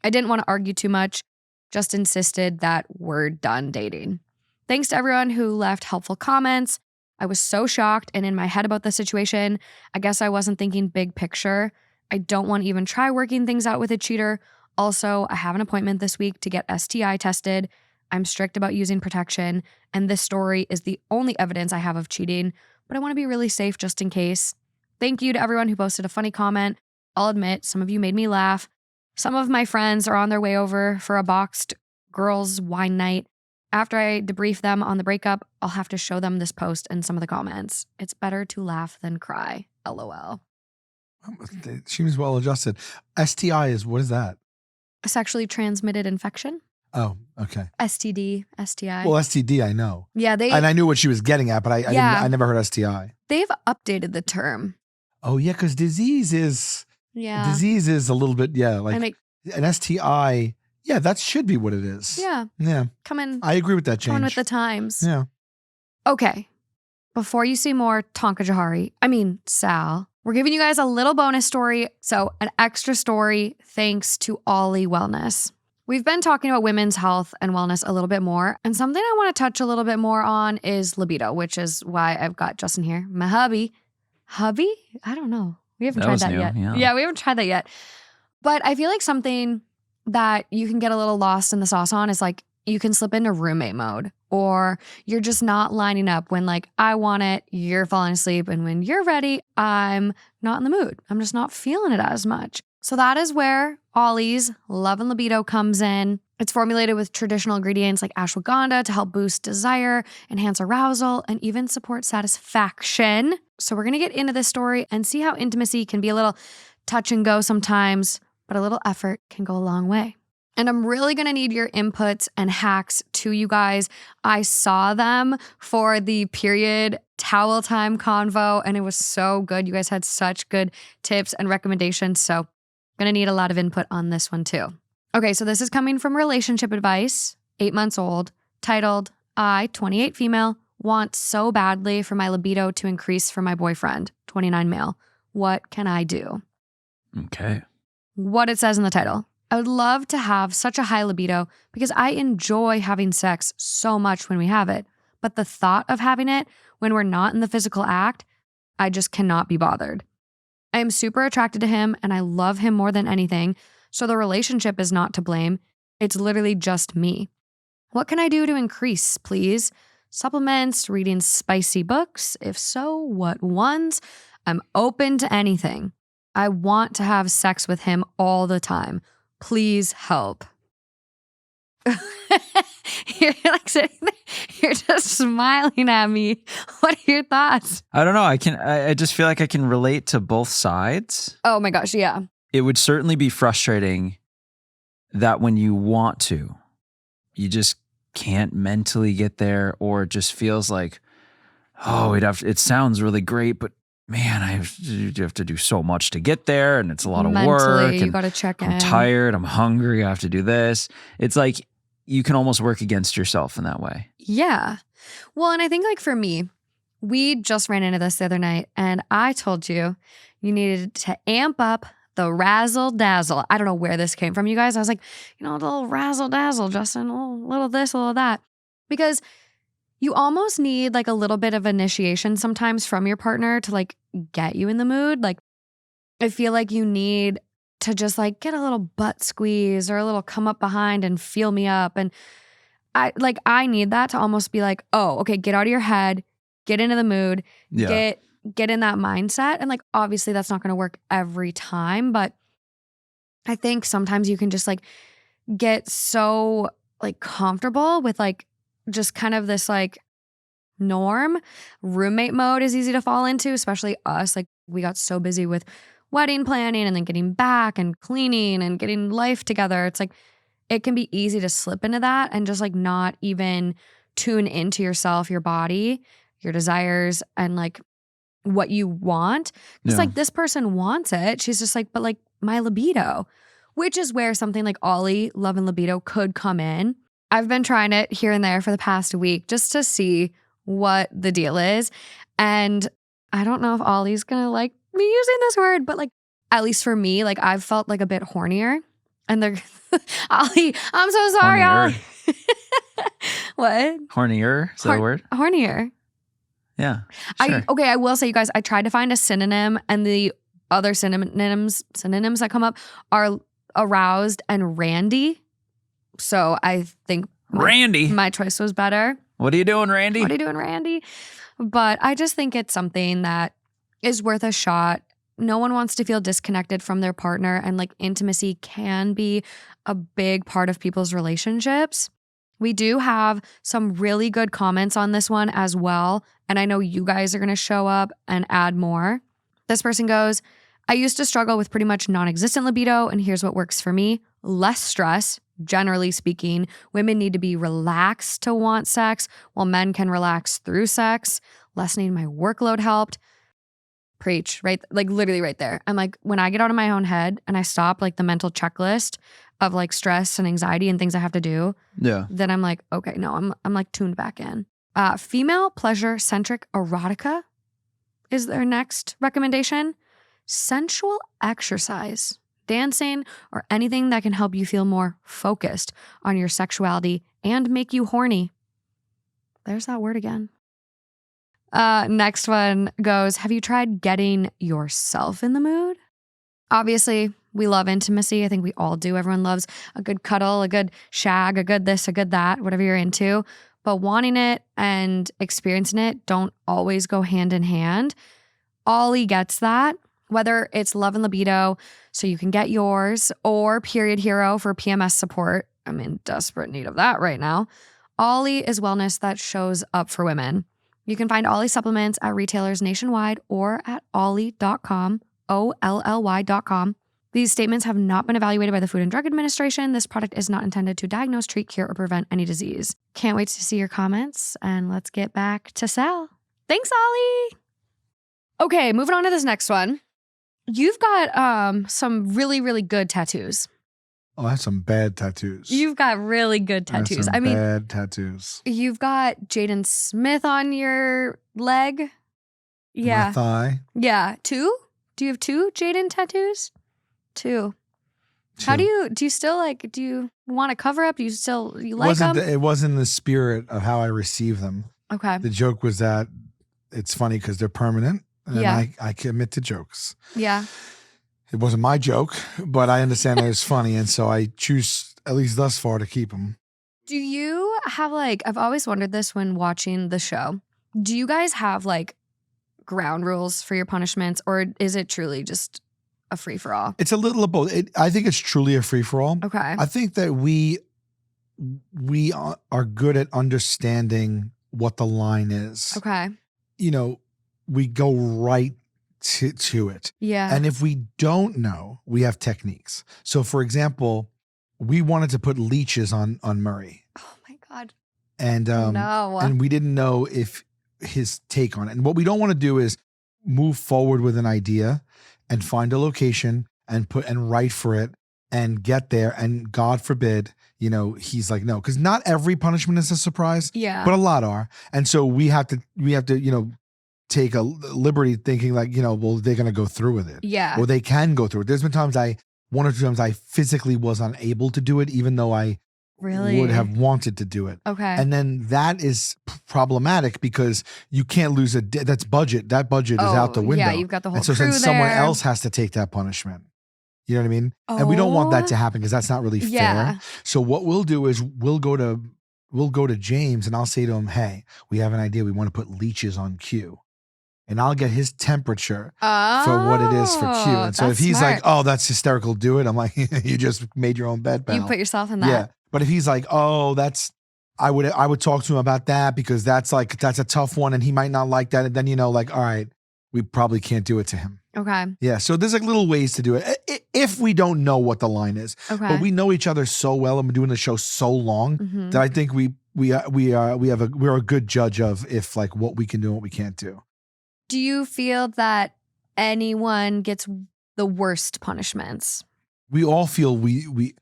I didn't want to argue too much, just insisted that we're done dating. Thanks to everyone who left helpful comments. I was so shocked and in my head about the situation. I guess I wasn't thinking big picture. I don't want to even try working things out with a cheater. Also, I have an appointment this week to get STI tested. I'm strict about using protection, and this story is the only evidence I have of cheating, but I want to be really safe just in case. Thank you to everyone who posted a funny comment. I'll admit, some of you made me laugh. Some of my friends are on their way over for a boxed girls' wine night. After I debrief them on the breakup, I'll have to show them this post and some of the comments. It's better to laugh than cry. LOL. She was well adjusted. STI is, what is that? A sexually transmitted infection. Oh, okay. STD, STI. Well, STD, I know. Yeah, and I knew what she was getting at, but I never heard STI. They've updated the term. Oh, yeah, because disease is a little bit, like an STI. Yeah, that should be what it is. Yeah. Yeah. I agree with that change. Coming with the times. Yeah. Okay. Before you see more Sal, we're giving you guys a little bonus story. So an extra story thanks to Ollie Wellness. We've been talking about women's health and wellness a little bit more. And something I want to touch a little bit more on is libido, which is why I've got Justin here. My hubby? I don't know. We haven't tried that yet. Yeah, we haven't tried that yet. But I feel like something that you can get a little lost in the sauce on is like you can slip into roommate mode, or you're just not lining up when like I want it, you're falling asleep, and when you're ready, I'm not in the mood. I'm just not feeling it as much. So that is where Ollie's Love and Libido comes in. It's formulated with traditional ingredients like ashwagandha to help boost desire, enhance arousal, and even support satisfaction. So we're going to get into this story and see how intimacy can be a little touch and go sometimes, but a little effort can go a long way. And I'm really going to need your inputs and hacks too, you guys. I saw them for the period towel time convo, and it was so good. You guys had such good tips and recommendations. So I'm going to need a lot of input on this one too. Okay, so this is coming from Relationship Advice, 8 months old, titled, I, 28 female, want so badly for my libido to increase for my boyfriend, 29 male. What can I do? Okay. What it says in the title. I would love to have such a high libido because I enjoy having sex so much when we have it. But the thought of having it when we're not in the physical act, I just cannot be bothered. I am super attracted to him and I love him more than anything. So the relationship is not to blame. It's literally just me. What can I do to increase, please? Supplements, reading spicy books? If so, what ones? I'm open to anything. I want to have sex with him all the time. Please help. You're like sitting there, you're just smiling at me. What are your thoughts? I don't know. I just feel like I can relate to both sides. Oh my gosh, yeah. It would certainly be frustrating that when you want to, you just can't mentally get there, or it just feels like, oh, it sounds really great, but man, you have to do so much to get there, and it's a lot of work. You got to check in. I'm tired. I'm hungry. I have to do this. It's like you can almost work against yourself in that way. Yeah. Well, and I think like for me, we just ran into this the other night, and I told you needed to amp up the razzle dazzle. I don't know where this came from, you guys. I was like, a little razzle dazzle, Justin, a little this, a little that. Because you almost need like a little bit of initiation sometimes from your partner to like get you in the mood. Like I feel like you need to just like get a little butt squeeze or a little come up behind and feel me up. And I need that to almost be like, oh, okay, get out of your head, get into the mood, get in that mindset. And like, obviously that's not going to work every time, but I think sometimes you can just like get so like comfortable with like just kind of this like norm. Roommate mode is easy to fall into, especially us. Like we got so busy with wedding planning and then getting back and cleaning and getting life together. It's like, it can be easy to slip into that and just like not even tune into yourself, your body, your desires, and like what you want. It's like this person wants it. She's just like, but like my libido, which is where something like Ollie, Love and Libido could come in. I've been trying it here and there for the past week just to see what the deal is. And I don't know if Ollie's going to like me using this word, but like at least for me, like I've felt like a bit hornier. And they're, Ollie, I'm so sorry, Hornier. Ollie. What? Hornier? Is that a word? Hornier. Yeah. Sure. I will say, you guys, I tried to find a synonym, and the other synonyms that come up are aroused and randy. So I think Randy. my choice was better. What are you doing, Randy? What are you doing, Randy? But I just think it's something that is worth a shot. No one wants to feel disconnected from their partner, and like intimacy can be a big part of people's relationships. We do have some really good comments on this one as well, and I know you guys are going to show up and add more. This person goes, I used to struggle with pretty much non-existent libido, and here's what works for me. Less stress. Generally speaking, women need to be relaxed to want sex, while men can relax through sex. Lessening my workload helped. Preach, right? Like literally right there. I'm like, when I get out of my own head and I stop like the mental checklist of like stress and anxiety and things I have to do, then I'm like, okay, no, I'm like tuned back in. Female pleasure centric erotica is their next recommendation. Sensual exercise, dancing, or anything that can help you feel more focused on your sexuality and make you horny. There's that word again. Next one goes, have you tried getting yourself in the mood? Obviously, we love intimacy. I think we all do. Everyone loves a good cuddle, a good shag, a good this, a good that, whatever you're into. But wanting it and experiencing it don't always go hand in hand. Ollie gets that, whether it's love and libido, so you can get yours, or Period Hero for PMS support. I'm in desperate need of that right now. Ollie is wellness that shows up for women. You can find Ollie supplements at retailers nationwide or at ollie.com, OLLY.com. These statements have not been evaluated by the Food and Drug Administration. This product is not intended to diagnose, treat, cure, or prevent any disease. Can't wait to see your comments, and let's get back to Sal. Thanks, Ollie. Okay, moving on to this next one. You've got some really, really good tattoos. Oh, I have some bad tattoos. You've got really good tattoos. I mean, bad tattoos. You've got Jaden Smith on your leg. Yeah. My thigh. Yeah. 2? Do you have 2 Jaden tattoos? 2. How do you still like, do you want to cover up? Do you like them? It wasn't the spirit of how I receive them. Okay. The joke was that it's funny because they're permanent. And I commit to jokes. Yeah. It wasn't my joke, but I understand that it's funny. And so I choose, at least thus far, to keep them. Do you have like, I've always wondered this when watching the show. Do you guys have like ground rules for your punishments, or is it truly just a free for all? It's a little of both. I think it's truly a free for all. Okay. I think that we are good at understanding what the line is. Okay. You know, we go right to it. Yeah. And if we don't know, we have techniques. So for example, we wanted to put leeches on Murray. Oh my God. And no. And we didn't know if his take on it. And what we don't want to do is move forward with an idea and find a location and write for it and get there. And God forbid, you know, he's like, no, because not every punishment is a surprise. Yeah. But a lot are. And so we have to, you know, take a liberty thinking like, you know, well, they're going to go through with it. Yeah. Or they can go through it. There's been times one or two times I physically was unable to do it, even though I would have wanted to do it. Okay. And then that is problematic because you can't lose that's budget. That budget is out the window. Yeah, you've got the whole and so crew then someone there. else has to take that punishment. You know what I mean? And we don't want that to happen because that's not really fair. So what we'll do is we'll go to James and I'll say to him, hey, we have an idea. We want to put leeches on Q. And I'll get his temperature for what it is for Q. And so if he's like, oh, that's hysterical, do it. I'm like, you just made your own bed, pal. You put yourself in that. Yeah. But if he's like, oh, I would talk to him about that because that's a tough one and he might not like that. And then, you know, like, all right, we probably can't do it to him. Okay. Yeah. So there's like little ways to do it if we don't know what the line is. Okay. But we know each other so well and we're doing the show so long that I think we're a good judge of if like what we can do and what we can't do. Do you feel that anyone gets the worst punishments? We all feel we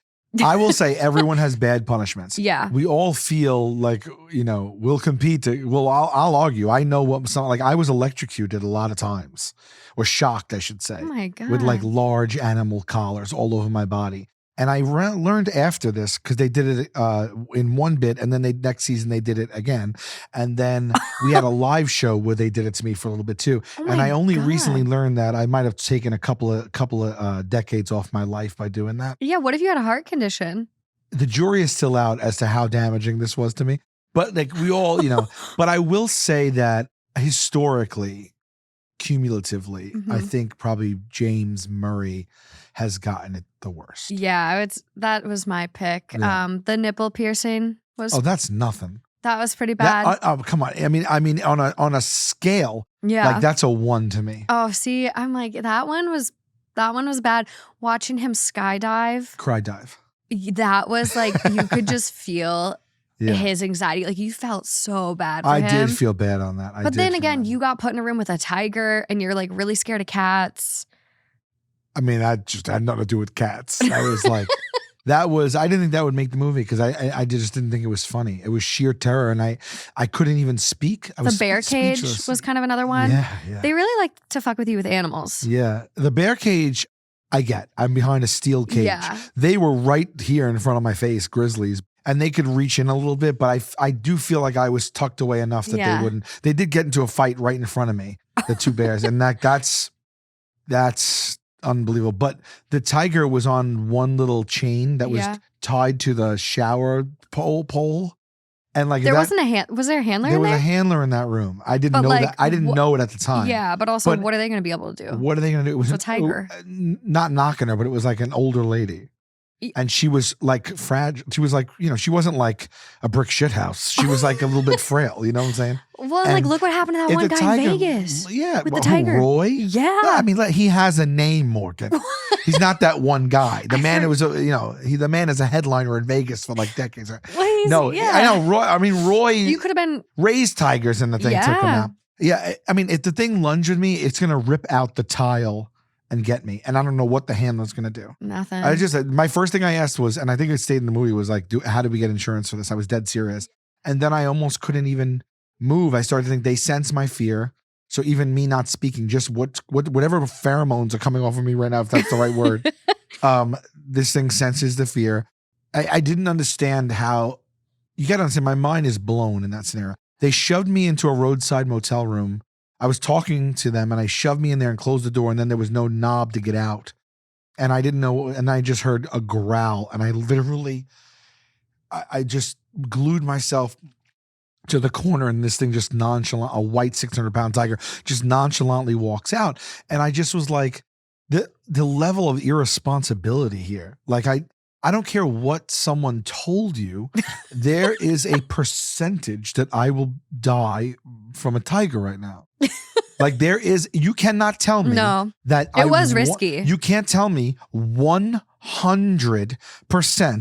I will say everyone has bad punishments. Yeah. We all feel like, we'll compete. I'll argue. I know like I was electrocuted a lot of times, or shocked, I should say. Oh my God. With like large animal collars all over my body. And I learned after this, because they did it in one bit, and then next season they did it again. And then we had a live show where they did it to me for a little bit too. Oh and I only God. recently learned that I might have taken a couple of decades off my life by doing that. Yeah. What if you had a heart condition? The jury is still out as to how damaging this was to me. But like we all, but I will say that historically, cumulatively, I think probably James Murray has gotten it the worst. Yeah, that was my pick. Yeah. The nipple piercing was. Oh, that's nothing. That was pretty bad. Come on. I mean, on a scale, yeah. like that's a 1 to me. Oh, see, I'm like that one was bad. Watching him skydive. Cry dive. That was like you could just feel Yeah. his anxiety. Like you felt so bad for I him. did feel bad on that. But then again, you got put in a room with a tiger and you're like really scared of cats. I mean, that just had nothing to do with cats. I was like, I didn't think that would make the movie, because I just didn't think it was funny. It was sheer terror, and I couldn't even speak. I was The bear cage speechless. was kind of another one. Yeah. They really like to fuck with you with animals. Yeah. The bear cage, I'm behind a steel cage. Yeah. They were right here in front of my face, grizzlies, and they could reach in a little bit, but I do feel like I was tucked away enough that Yeah. they wouldn't. They did get into a fight right in front of me, the two bears, and that's unbelievable. But the tiger was on one little chain that was Yeah. tied to the shower pole. And like There wasn't was there a handler there in was there? a handler in that room. I didn't But, know like, that. I didn't know it at the time. Yeah, but also But what are they going to be able to do? What are they going to do? It was It's a tiger. Not knocking her, but it was like an older lady. And she was like fragile. She was like, she wasn't like a brick shit house. She was like a little bit frail. You know what I'm saying? Well, And like look what happened to that if one the guy in tiger- Vegas. Yeah. With the who, tiger. Roy? Yeah. I mean, he has a name, Morgan. He's not that one guy. The man the man is a headliner in Vegas for like decades. Well, yeah. I know Roy. I mean, Roy You could have been. raised tigers and the thing took him Yeah. out. Yeah. I mean, if the thing lunged at me, it's going to rip out the tile and get me. And I don't know what the handler's going to do. Nothing. My first thing I asked was, and I think it stayed in the movie, was like, how do we get insurance for this? I was dead serious. And then I almost couldn't even move. I started to think they sense my fear. So even me not speaking, just whatever pheromones are coming off of me right now, if that's the right word, this thing senses the fear. I didn't understand how, you got to understand, my mind is blown in that scenario. They shoved me into a roadside motel room. I was talking to them and I shoved me in there and closed the door, and then there was no knob to get out. And I didn't know, and I just heard a growl, and I literally, I just glued myself to the corner, and this thing just nonchalant, a white 600-pound tiger just nonchalantly walks out. And I just was like, the level of irresponsibility here. Like I don't care what someone told you, there is a percentage that I will die from a tiger right now. Like you cannot tell me that it was risky. You can't tell me 100%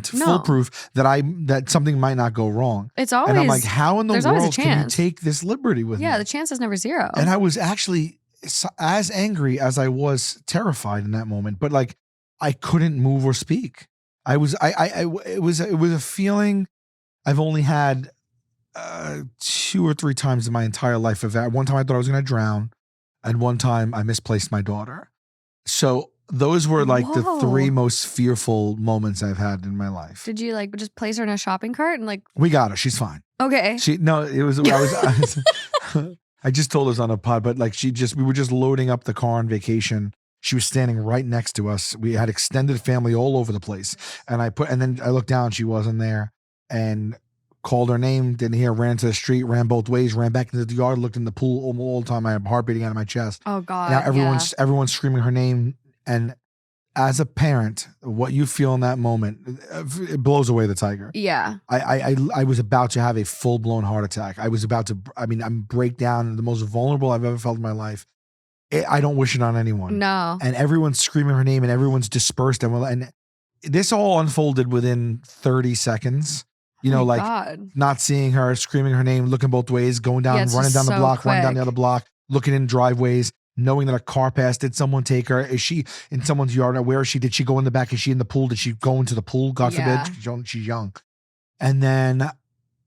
foolproof that something might not go wrong. It's always. And I'm like, how in the there's always a world can you chance. take this liberty with me? Yeah, the chance is never zero. And I was actually as angry as I was terrified in that moment, but like I couldn't move or speak. It was a feeling I've only had 2 or 3 times in my entire life. One time I thought I was going to drown, and one time I misplaced my daughter. So those were like the 3 most fearful moments I've had in my life. Did you like just place her in a shopping cart and like? We got her. She's fine. Okay. I just told us on a pod, but like we were just loading up the car on vacation. She was standing right next to us. We had extended family all over the place. And then I looked down, she wasn't there, and called her name, didn't hear, ran to the street, ran both ways, ran back into the yard, looked in the pool all the time. I have heart beating out of my chest. Oh God. Now everyone's screaming her name. And as a parent, what you feel in that moment, it blows away the tiger. Yeah. I was about to have a full-blown heart attack. I'm break down, the most vulnerable I've ever felt in my life. I don't wish it on anyone. No. And everyone's screaming her name and everyone's dispersed. And this all unfolded within 30 seconds. God. Not seeing her, screaming her name, looking both ways, going down, running down the block, running down the other block, looking in driveways. knowing that a car passed. Did someone take her? Is she in someone's yard? Where is she? Did she go in the back? Is she in the pool? Did she go into the pool? God Yeah. forbid. She's young. And then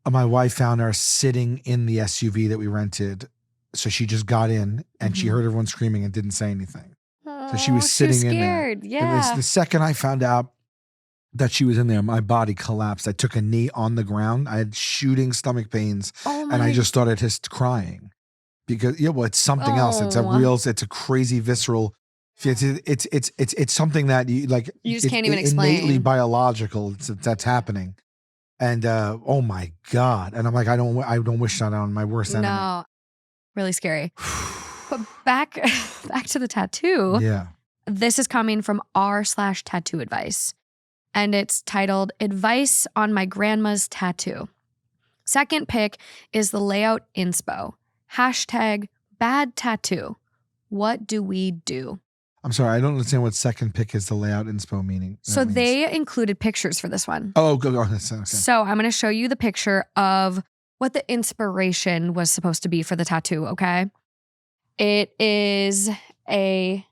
my wife found her sitting in the SUV that we rented. So she just got in and she heard everyone screaming and didn't say anything. So she was sitting in there. Scared. It was Yeah. the second I found out that she was in there, my body collapsed. I took a knee on the ground. I had shooting stomach pains, Oh and I just started crying because it's something else. It's a crazy visceral. It's something that you like. You just can't even explain. Innately biological. That's happening, and oh my God! And I'm like, I don't wish that on my worst enemy. No, really scary. But back to the tattoo. Yeah. This is coming from r/tattoo advice. And it's titled Advice on My Grandma's Tattoo. Second pick is the layout inspo. #bad tattoo. What do we do? I'm sorry, I don't understand what second pick is the layout inspo meaning. So they included pictures for this one. Oh, go. Okay. So I'm going to show you the picture of what the inspiration was supposed to be for the tattoo, okay? It is a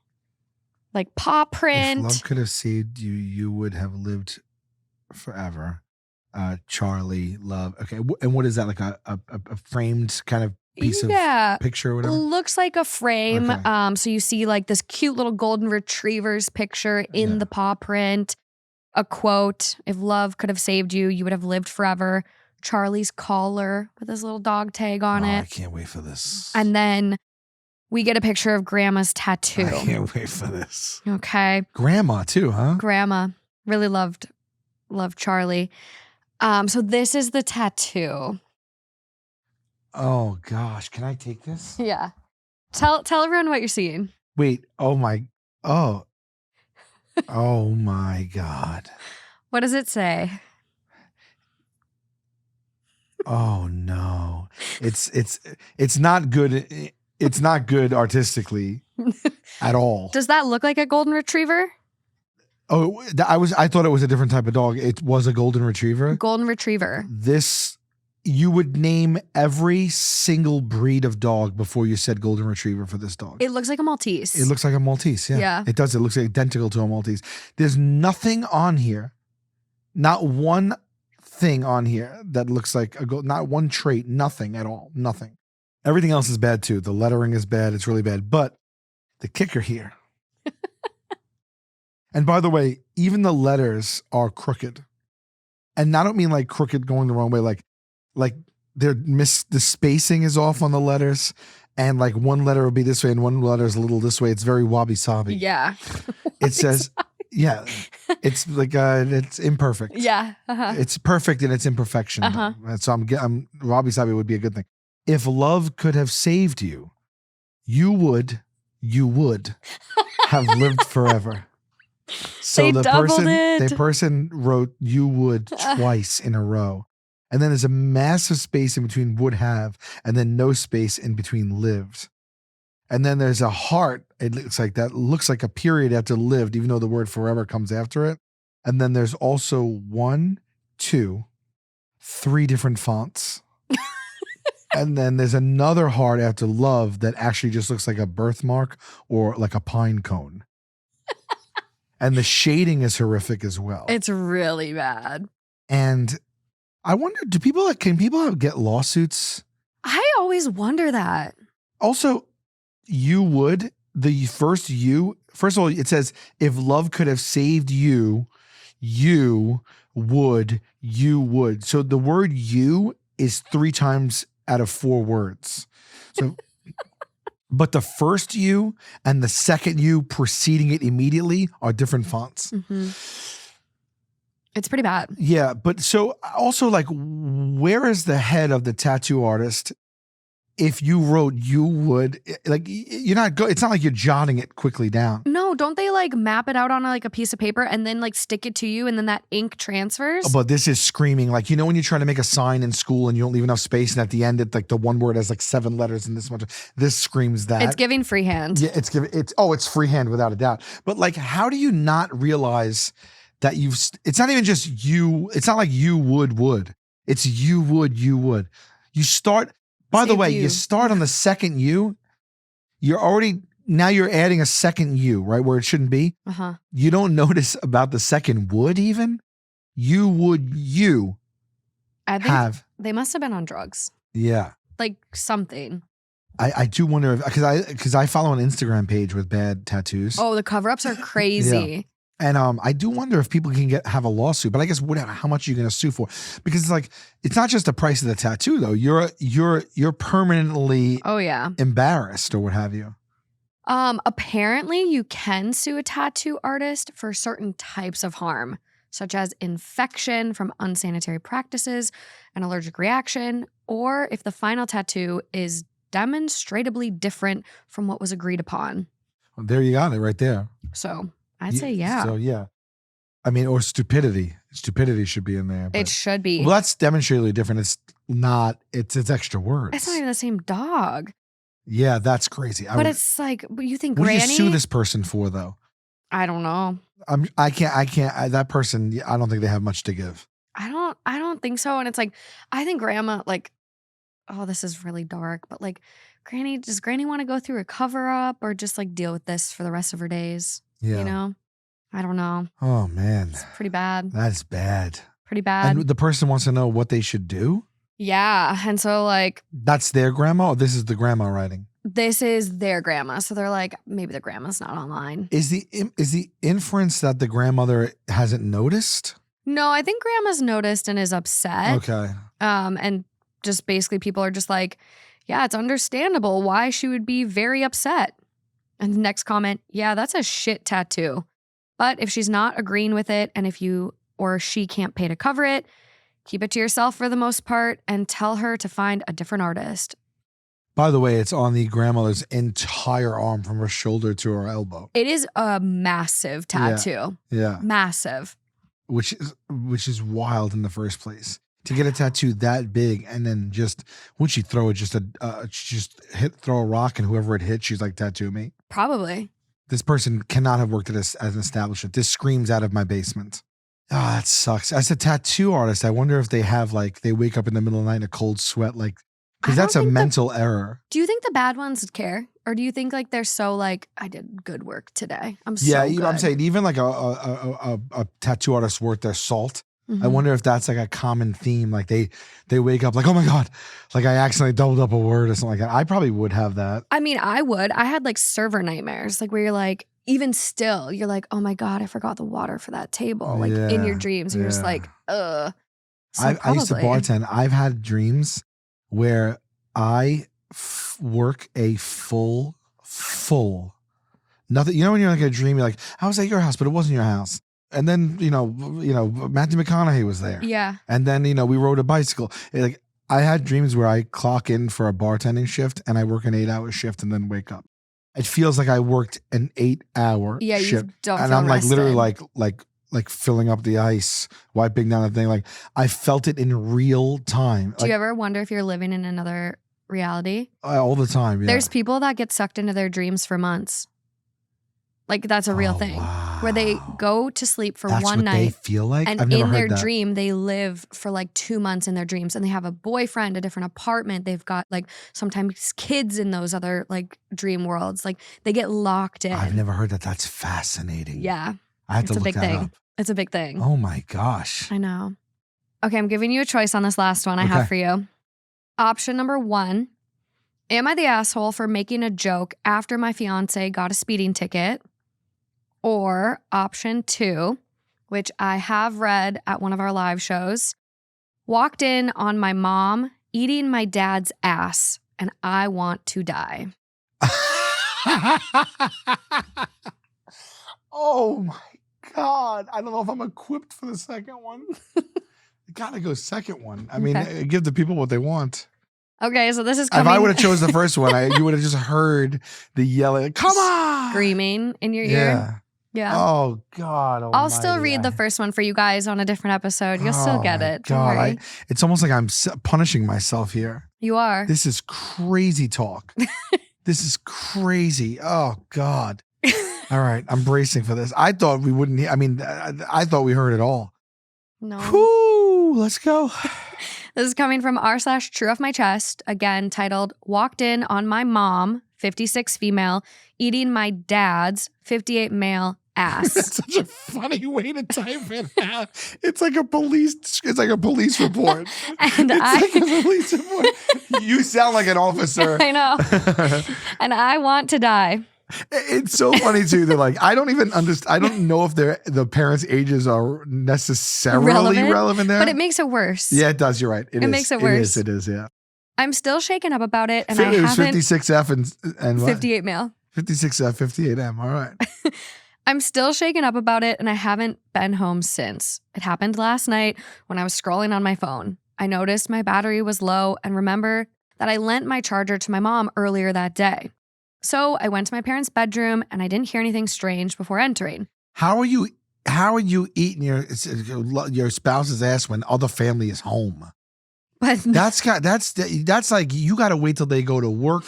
paw print. If love could have saved you, you would have lived forever. Charlie, love. Okay, and what is that? Like a framed kind of piece of picture or whatever? Looks like a frame. Okay. So you see like this cute little golden retriever's picture in the paw print. A quote: "If love could have saved you, you would have lived forever." Charlie's collar with his little dog tag on it. I can't wait for this. And then we get a picture of Grandma's tattoo. I can't wait for this. Okay. Grandma too, huh? Grandma really loved Charlie. So this is the tattoo. Oh gosh, can I take this? Yeah. Tell everyone what you're seeing. Wait. Oh my God. What does it say? Oh no. It's not good. It's not good artistically at all. Does that look like a golden retriever? Oh, I thought it was a different type of dog. It was a golden retriever. Golden retriever. You would name every single breed of dog before you said golden retriever for this dog. It looks like a Maltese. It looks like a Maltese. Yeah. It does. It looks identical to a Maltese. There's nothing on here, not one thing on here that looks like not one trait, nothing at all. Nothing. Everything else is bad too. The lettering is bad. It's really bad. But the kicker here. And by the way, even the letters are crooked. And I don't mean like crooked going the wrong way. Like the spacing is off on the letters. And like one letter will be this way and one letter is a little this way. It's very wabi-sabi. Yeah. It says, yeah, it's like, it's imperfect. Yeah. Uh-huh. It's perfect in its imperfection. Uh-huh. So I'm wabi-sabi would be a good thing. If love could have saved you, you would have lived forever. So the person wrote you would twice in a row. And then there's a massive space in between would have, and then no space in between lived. And then there's a heart. It looks like a period after lived, even though the word forever comes after it. And then there's also 1, 2, 3 different fonts. And then there's another heart after love that actually just looks like a birthmark or like a pine cone. And the shading is horrific as well. It's really bad. And I wonder, can people get lawsuits? I always wonder that. Also, first of all, it says, if love could have saved you, you would. So the word you is 3 times out of 4 words. So, but the first you and the second you preceding it immediately are different fonts. Mm-hmm. It's pretty bad. Yeah, but so also like, where is the head of the tattoo artist? If you wrote you would, like, you're not it's not like you're jotting it quickly down. No, don't they like map it out on like a piece of paper and then like stick it to you and then that ink transfers? But this is screaming, like, you know when you're trying to make a sign in school and you don't leave enough space and at the end it like the one word has like 7 letters and this much. This screams that. It's giving freehand. Yeah, it's freehand without a doubt. But like, how do you not realize that it's not even just you, it's not like you would. It's you would. You start. By the way, you start on the second you're already now you're adding a second U, right? Where it shouldn't be. Uh-huh. You don't notice about the second would even. You I think have. they must have been on drugs. Yeah. Like something. I do wonder if, because I follow an Instagram page with bad tattoos. Oh, the cover-ups are crazy. And I do wonder if people can have a lawsuit, but I guess how much are you going to sue for? Because it's like, it's not just the price of the tattoo though. You're permanently embarrassed or what have you. Apparently you can sue a tattoo artist for certain types of harm, such as infection from unsanitary practices, an allergic reaction, or if the final tattoo is demonstrably different from what was agreed upon. Well, there you got it right there. So I'd say yeah. So yeah. I mean, or stupidity. Stupidity should be in there. It should be. Well, that's demonstrably different. It's not, it's extra words. It's not even the same dog. Yeah, that's crazy. But it's like, you think what Granny? do you sue this person for though? I don't know. I can't, that person, I don't think they have much to give. I don't think so. And it's like, I think Grandma, like, oh, this is really dark, but like, does Granny want to go through a cover up or just like deal with this for the rest of her days? Yeah. You know? I don't know. Oh man. It's pretty bad. That's bad. Pretty bad. And the person wants to know what they should do? Yeah. And so like. That's their grandma or this is the grandma writing? This is their grandma. So they're like, maybe the grandma's not online. Is the inference that the grandmother hasn't noticed? No, I think grandma's noticed and is upset. Okay. And just basically people are just like, yeah, it's understandable why she would be very upset. And the next comment, yeah, that's a shit tattoo. But if she's not agreeing with it and if you or she can't pay to cover it, keep it to yourself for the most part and tell her to find a different artist. By the way, it's on the grandmother's entire arm from her shoulder to her elbow. It is a massive tattoo. Yeah. Massive. Which is wild in the first place. To get a tattoo that big and then just, would she throw it throw a rock and whoever it hit, she's like, tattoo me? Probably. This person cannot have worked at an establishment. This screams out of my basement. Oh, that sucks. As a tattoo artist, I wonder if they have like, they wake up in the middle of the night in a cold sweat, like, because that's a mental error. Do you think the bad ones care? Or do you think like they're so like, I did good work today. I'm so good. I'm saying even like a tattoo artist worth their salt. Mm-hmm. I wonder if that's like a common theme. Like they wake up like, oh my God, like I accidentally doubled up a word or something like that. I probably would have that. I mean, I would. I had like server nightmares, like where you're like, even still, you're like, oh my God, I forgot the water for that table. Like in your dreams, you're just like, ugh. So I used to bartend. I've had dreams where I work a full, nothing. You know, when you're like in a dream, you're like, I was at your house, but it wasn't your house. And then, you know, Matthew McConaughey was there. Yeah. And then, we rode a bicycle. Like I had dreams where I clock in for a bartending shift and I work an 8-hour shift and then wake up. It feels like I worked an 8-hour shift. You don't and feel I'm like rested. literally like filling up the ice, wiping down the thing. Like I felt it in real time. Do you ever wonder if you're living in another reality? All the time. Yeah. There's people that get sucked into their dreams for months. Like that's a real thing. Wow. Where they go to sleep for That's one what night. they feel like? And I've never in their heard that. dream, they live for like 2 months in their dreams. And they have a boyfriend, a different apartment. They've got like sometimes kids in those other like dream worlds. Like they get locked in. I've never heard that. That's fascinating. Yeah. I have to It's a look big that thing. up. It's a big thing. Oh my gosh. I know. Okay, I'm giving you a choice on this last one I have for you. Option number 1. Am I the asshole for making a joke after my fiance got a speeding ticket? Or option 2, which I have read at one of our live shows, walked in on my mom eating my dad's ass and I want to die. Oh my God. I don't know if I'm equipped for the second one. Gotta go second one. I mean, give the people what they want. Okay, so this is coming. If I would have chose the first one, you would have just heard the yelling, come on! Screaming in your ear. Yeah. Oh God. I'll still read the first one for you guys on a different episode. You'll still get it. Don't worry. It's almost like I'm punishing myself here. You are. This is crazy talk. This is crazy. Oh God. All right. I'm bracing for this. I thought we wouldn't. I thought we heard it all. No. Whoo, let's go. This is coming from r/true off my chest. Again, titled, walked in on my mom 56 female, eating my dad's 58 male ass. That's such a funny way to type it out. It's like a police report. And It's like a police report. You sound like an officer. I know. And I want to die. It's so funny too. They're like, I don't even understand. I don't know if the parents' ages are necessarily relevant there. But it makes it worse. Yeah, it does. You're right. It makes it worse. It is. Yeah. I'm still shaken up about it, and It I was haven't. 56F and what? 58 male. 56F, 58M. All right. I'm still shaken up about it, and I haven't been home since. It happened last night when I was scrolling on my phone. I noticed my battery was low and remember that I lent my charger to my mom earlier that day. So I went to my parents' bedroom, and I didn't hear anything strange before entering. How are you eating your spouse's ass when other family is home? But That's like you got to wait till they go to work.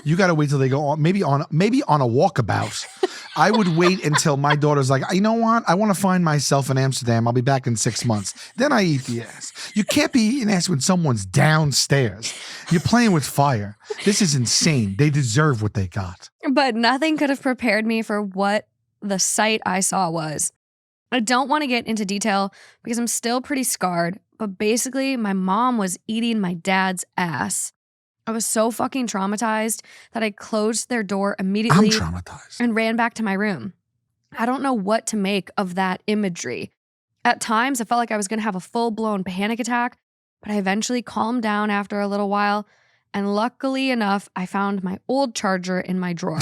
You got to wait till they go on maybe on a walkabout. I would wait until my daughter's like, you know what? I want to find myself in Amsterdam. I'll be back in 6 months. Then I eat the ass. You can't be eating ass when someone's downstairs. You're playing with fire. This is insane. They deserve what they got. But nothing could have prepared me for what the sight I saw was. I don't want to get into detail because I'm still pretty scarred, but basically my mom was eating my dad's ass. I was so fucking traumatized that I closed their door immediately. I'm traumatized. And ran back to my room. I don't know what to make of that imagery. At times, I felt like I was going to have a full-blown panic attack, but I eventually calmed down after a little while, and luckily enough, I found my old charger in my drawer.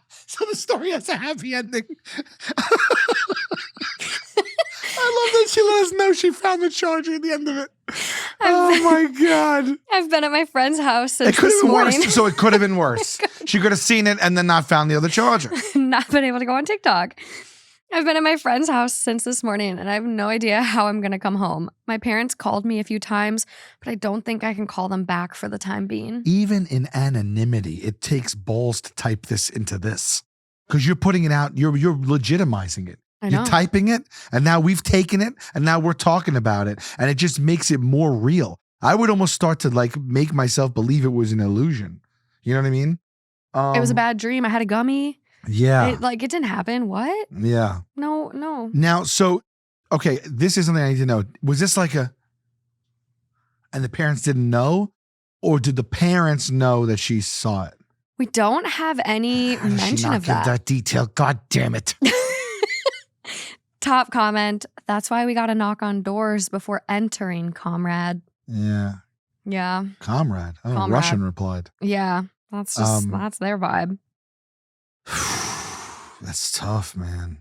So the story has a happy ending. I love that she let us know she found the charger at the end of it. Oh my God. I've been at my friend's house since It could this have been morning. worse. So it could have been worse. She could have seen it and then not found the other charger. Not been able to go on TikTok. I've been at my friend's house since this morning and I have no idea how I'm going to come home. My parents called me a few times, but I don't think I can call them back for the time being. Even in anonymity, it takes balls to type this into this because you're putting it out. You're legitimizing it. I know. You're typing it, and now we've taken it, and now we're talking about it, and it just makes it more real. I would almost start to like make myself believe it was an illusion. You know what I mean? It was a bad dream. I had a gummy. Yeah. It didn't happen. What? Yeah. No. Now, so, okay, this is something I need to know. Was this like and the parents didn't know? Or did the parents know that she saw it? We don't have any How does she mention not of give that. that detail? God damn it. Top comment. That's why we got to knock on doors before entering, comrade. Yeah. Yeah. Comrade. Oh, Comrade. Russian replied. Yeah. That's just, that's their vibe. That's tough, man.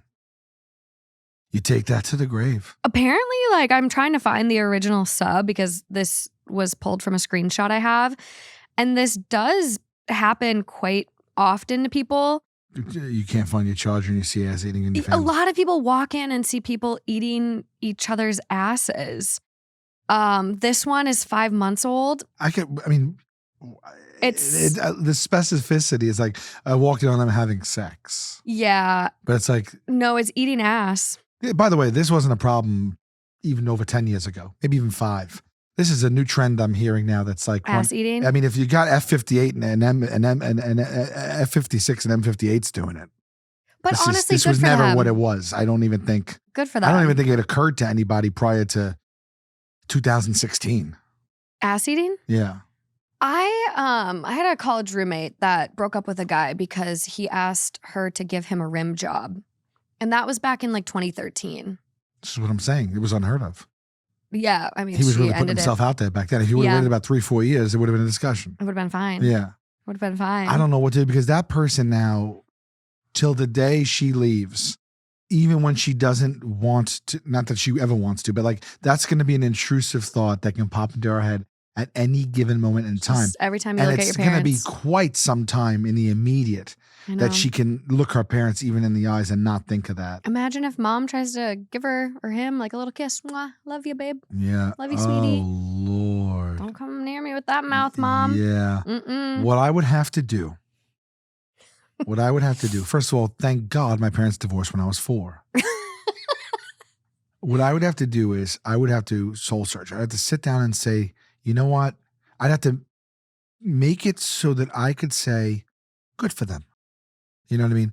You take that to the grave. Apparently, I'm trying to find the original sub because this was pulled from a screenshot I have. And this does happen quite often to people. You can't find your charger and you see ass eating in your A family. lot of people walk in and see people eating each other's asses. This one is 5 months old. It's the specificity is like I walked in on them having sex. Yeah. But it's like, No, it's eating ass. by the way, this wasn't a problem even over 10 years ago, maybe even 5. This is a new trend I'm hearing now that's like Ass eating? I mean, if you got F58 and F56 and M58's doing it. But honestly, this good was for never them. what it was. I don't even think Good for them. I don't even think it occurred to anybody prior to 2016. Ass eating? Yeah. I had a college roommate that broke up with a guy because he asked her to give him a rim job. And that was back in 2013. This is what I'm saying. It was unheard of. Yeah, I mean, He was she really putting ended himself it. out there back then. If he would have Yeah. waited about 3-4 years, it would have been a discussion. It would have been fine. Yeah. Would have been fine. I don't know what to do because that person now, till the day she leaves, even when she doesn't want to, not that she ever wants to, but that's going to be an intrusive thought that can pop into her head at any given moment in time. Just every time you And look at your it's going to be parents. quite some time in the immediate I know. that she can look her parents even in the eyes and not think of that. Imagine if mom tries to give her or him a little kiss. Mwah, love you, babe. Yeah. Love you, sweetie. Oh, Lord. Don't come near me with that mouth, mom. Yeah. Mm-mm. What I would have to do, first of all, thank God my parents divorced when I was 4. What I would have to do is I would have to soul search. I'd have to sit down and say, you know what? I'd have to make it so that I could say, good for them. You know what I mean?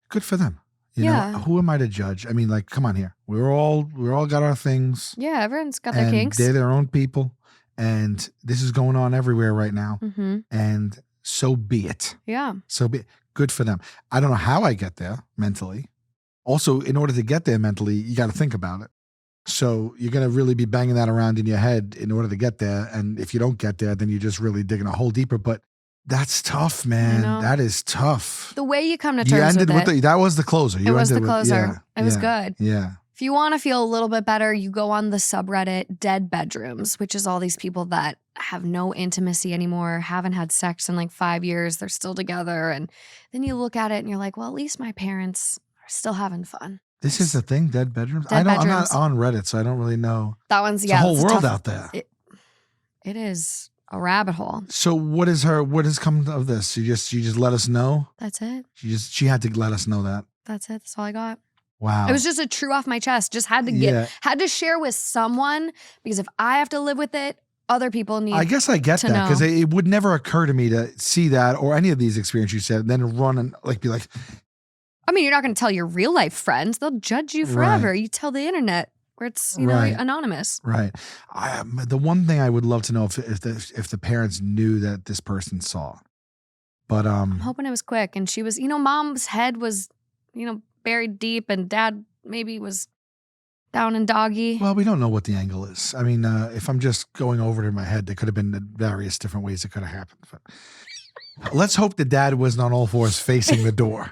Good for them. You know, who am I to judge? I mean, like, come on here. We're all got our things. Yeah, everyone's got their and kinks. They're their own people. And this is going on everywhere right now. Mm-hmm. And so be it. Yeah. So be it. Good for them. I don't know how I get there mentally. Also, in order to get there mentally, you got to think about it. So you're going to really be banging that around in your head in order to get there. And if you don't get there, then you're just really digging a hole deeper. But that's tough, man. That is tough. The way you come to terms with it. That was the closer. It was the closer. It was good. Yeah. If you want to feel a little bit better, you go on the subreddit Dead Bedrooms, which is all these people that have no intimacy anymore, haven't had sex in like 5 years. They're still together. And then you look at it and you're like, well, at least my parents are still having fun. This is the thing, Dead Bedrooms? I'm not on Reddit, so I don't really know. That one's, it's a whole world out there. It is a rabbit hole. So what has come of this? She just let us know? That's it. She had to let us know that. That's it. That's all I got. Wow. It was just a true off my chest. Just had to had to share with someone, because if I have to live with it, other people need to know. I guess I get that, because it would never occur to me to see that or any of these experiences you said, and then run and be like. I mean, you're not going to tell your real life friends. They'll judge you forever. Right. You tell the internet where it's, anonymous. Right. The one thing I would love to know if the parents knew that this person saw. But I'm hoping it was quick. And she was, mom's head was, buried deep, and dad maybe was down in doggy. Well, we don't know what the angle is. I mean, if I'm just going over it in my head, there could have been various different ways it could have happened. But let's hope the dad wasn't on all fours facing the door.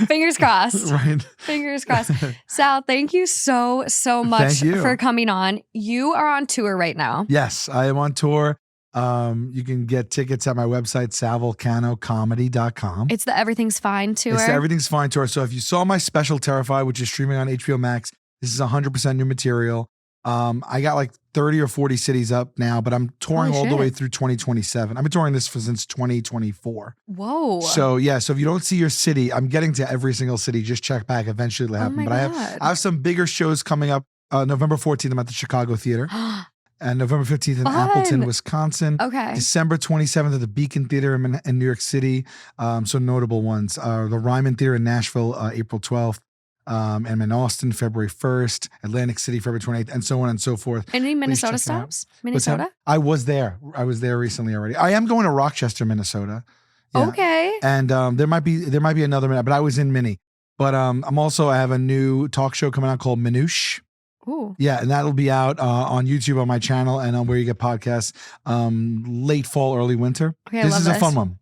Fingers crossed. Right. Fingers crossed. Sal, thank you so much for coming on. You are on tour right now. Yes, I am on tour. You can get tickets at my website, salvulcanocomedy.com. It's the Everything's Fine tour. It's the Everything's Fine tour. So if you saw my special Terrified, which is streaming on HBO Max, this is 100% new material. I got like 30 or 40 cities up now, but I'm touring all the way through 2027. I've been touring this since 2024. Whoa. So yeah, so if you don't see your city, I'm getting to every single city. Just check back. Eventually it'll happen. But I have some bigger shows coming up. November 14th, I'm at the Chicago Theater. And November 15th in Appleton, Wisconsin. Okay. December 27th at the Beacon Theater in New York City. So notable ones. The Ryman Theater in Nashville, April 12th. And in Austin, February 1st. Atlantic City, February 28th, and so on and so forth. Any Minnesota stops? Minnesota? I was there. I was there recently already. I am going to Rochester, Minnesota. Yeah. Okay. And there might be another, but I was in Minnie. But I have a new talk show coming out called Minoosh. Ooh. Yeah, and that'll be out on YouTube on my channel and on where you get podcasts late fall, early winter. Okay, this is a fun one.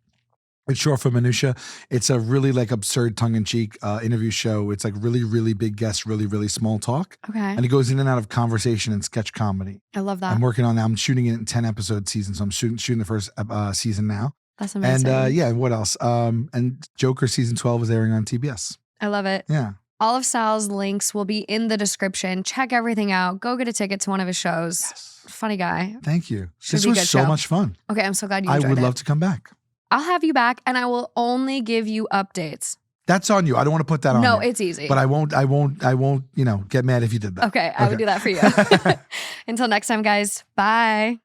It's short for Minutia. It's a really like absurd tongue-in-cheek interview show. It's like really, really big guests, really, really small talk. Okay. And it goes in and out of conversation and sketch comedy. I love that. I'm working on that. I'm shooting it in 10-episode season, so I'm shooting the first season now. That's amazing. And what else? And Joker season 12 is airing on TBS. I love it. Yeah. All of Sal's links will be in the description. Check everything out. Go get a ticket to one of his shows. Yes. Funny guy. Thank you. This was so much fun. Okay, I'm so glad you enjoyed it. I would love to come back. I'll have you back, and I will only give you updates. That's on you. I don't want to put that on you. No, it's easy. But I won't, get mad if you did that. Okay, I would do that for you. Until next time, guys. Bye.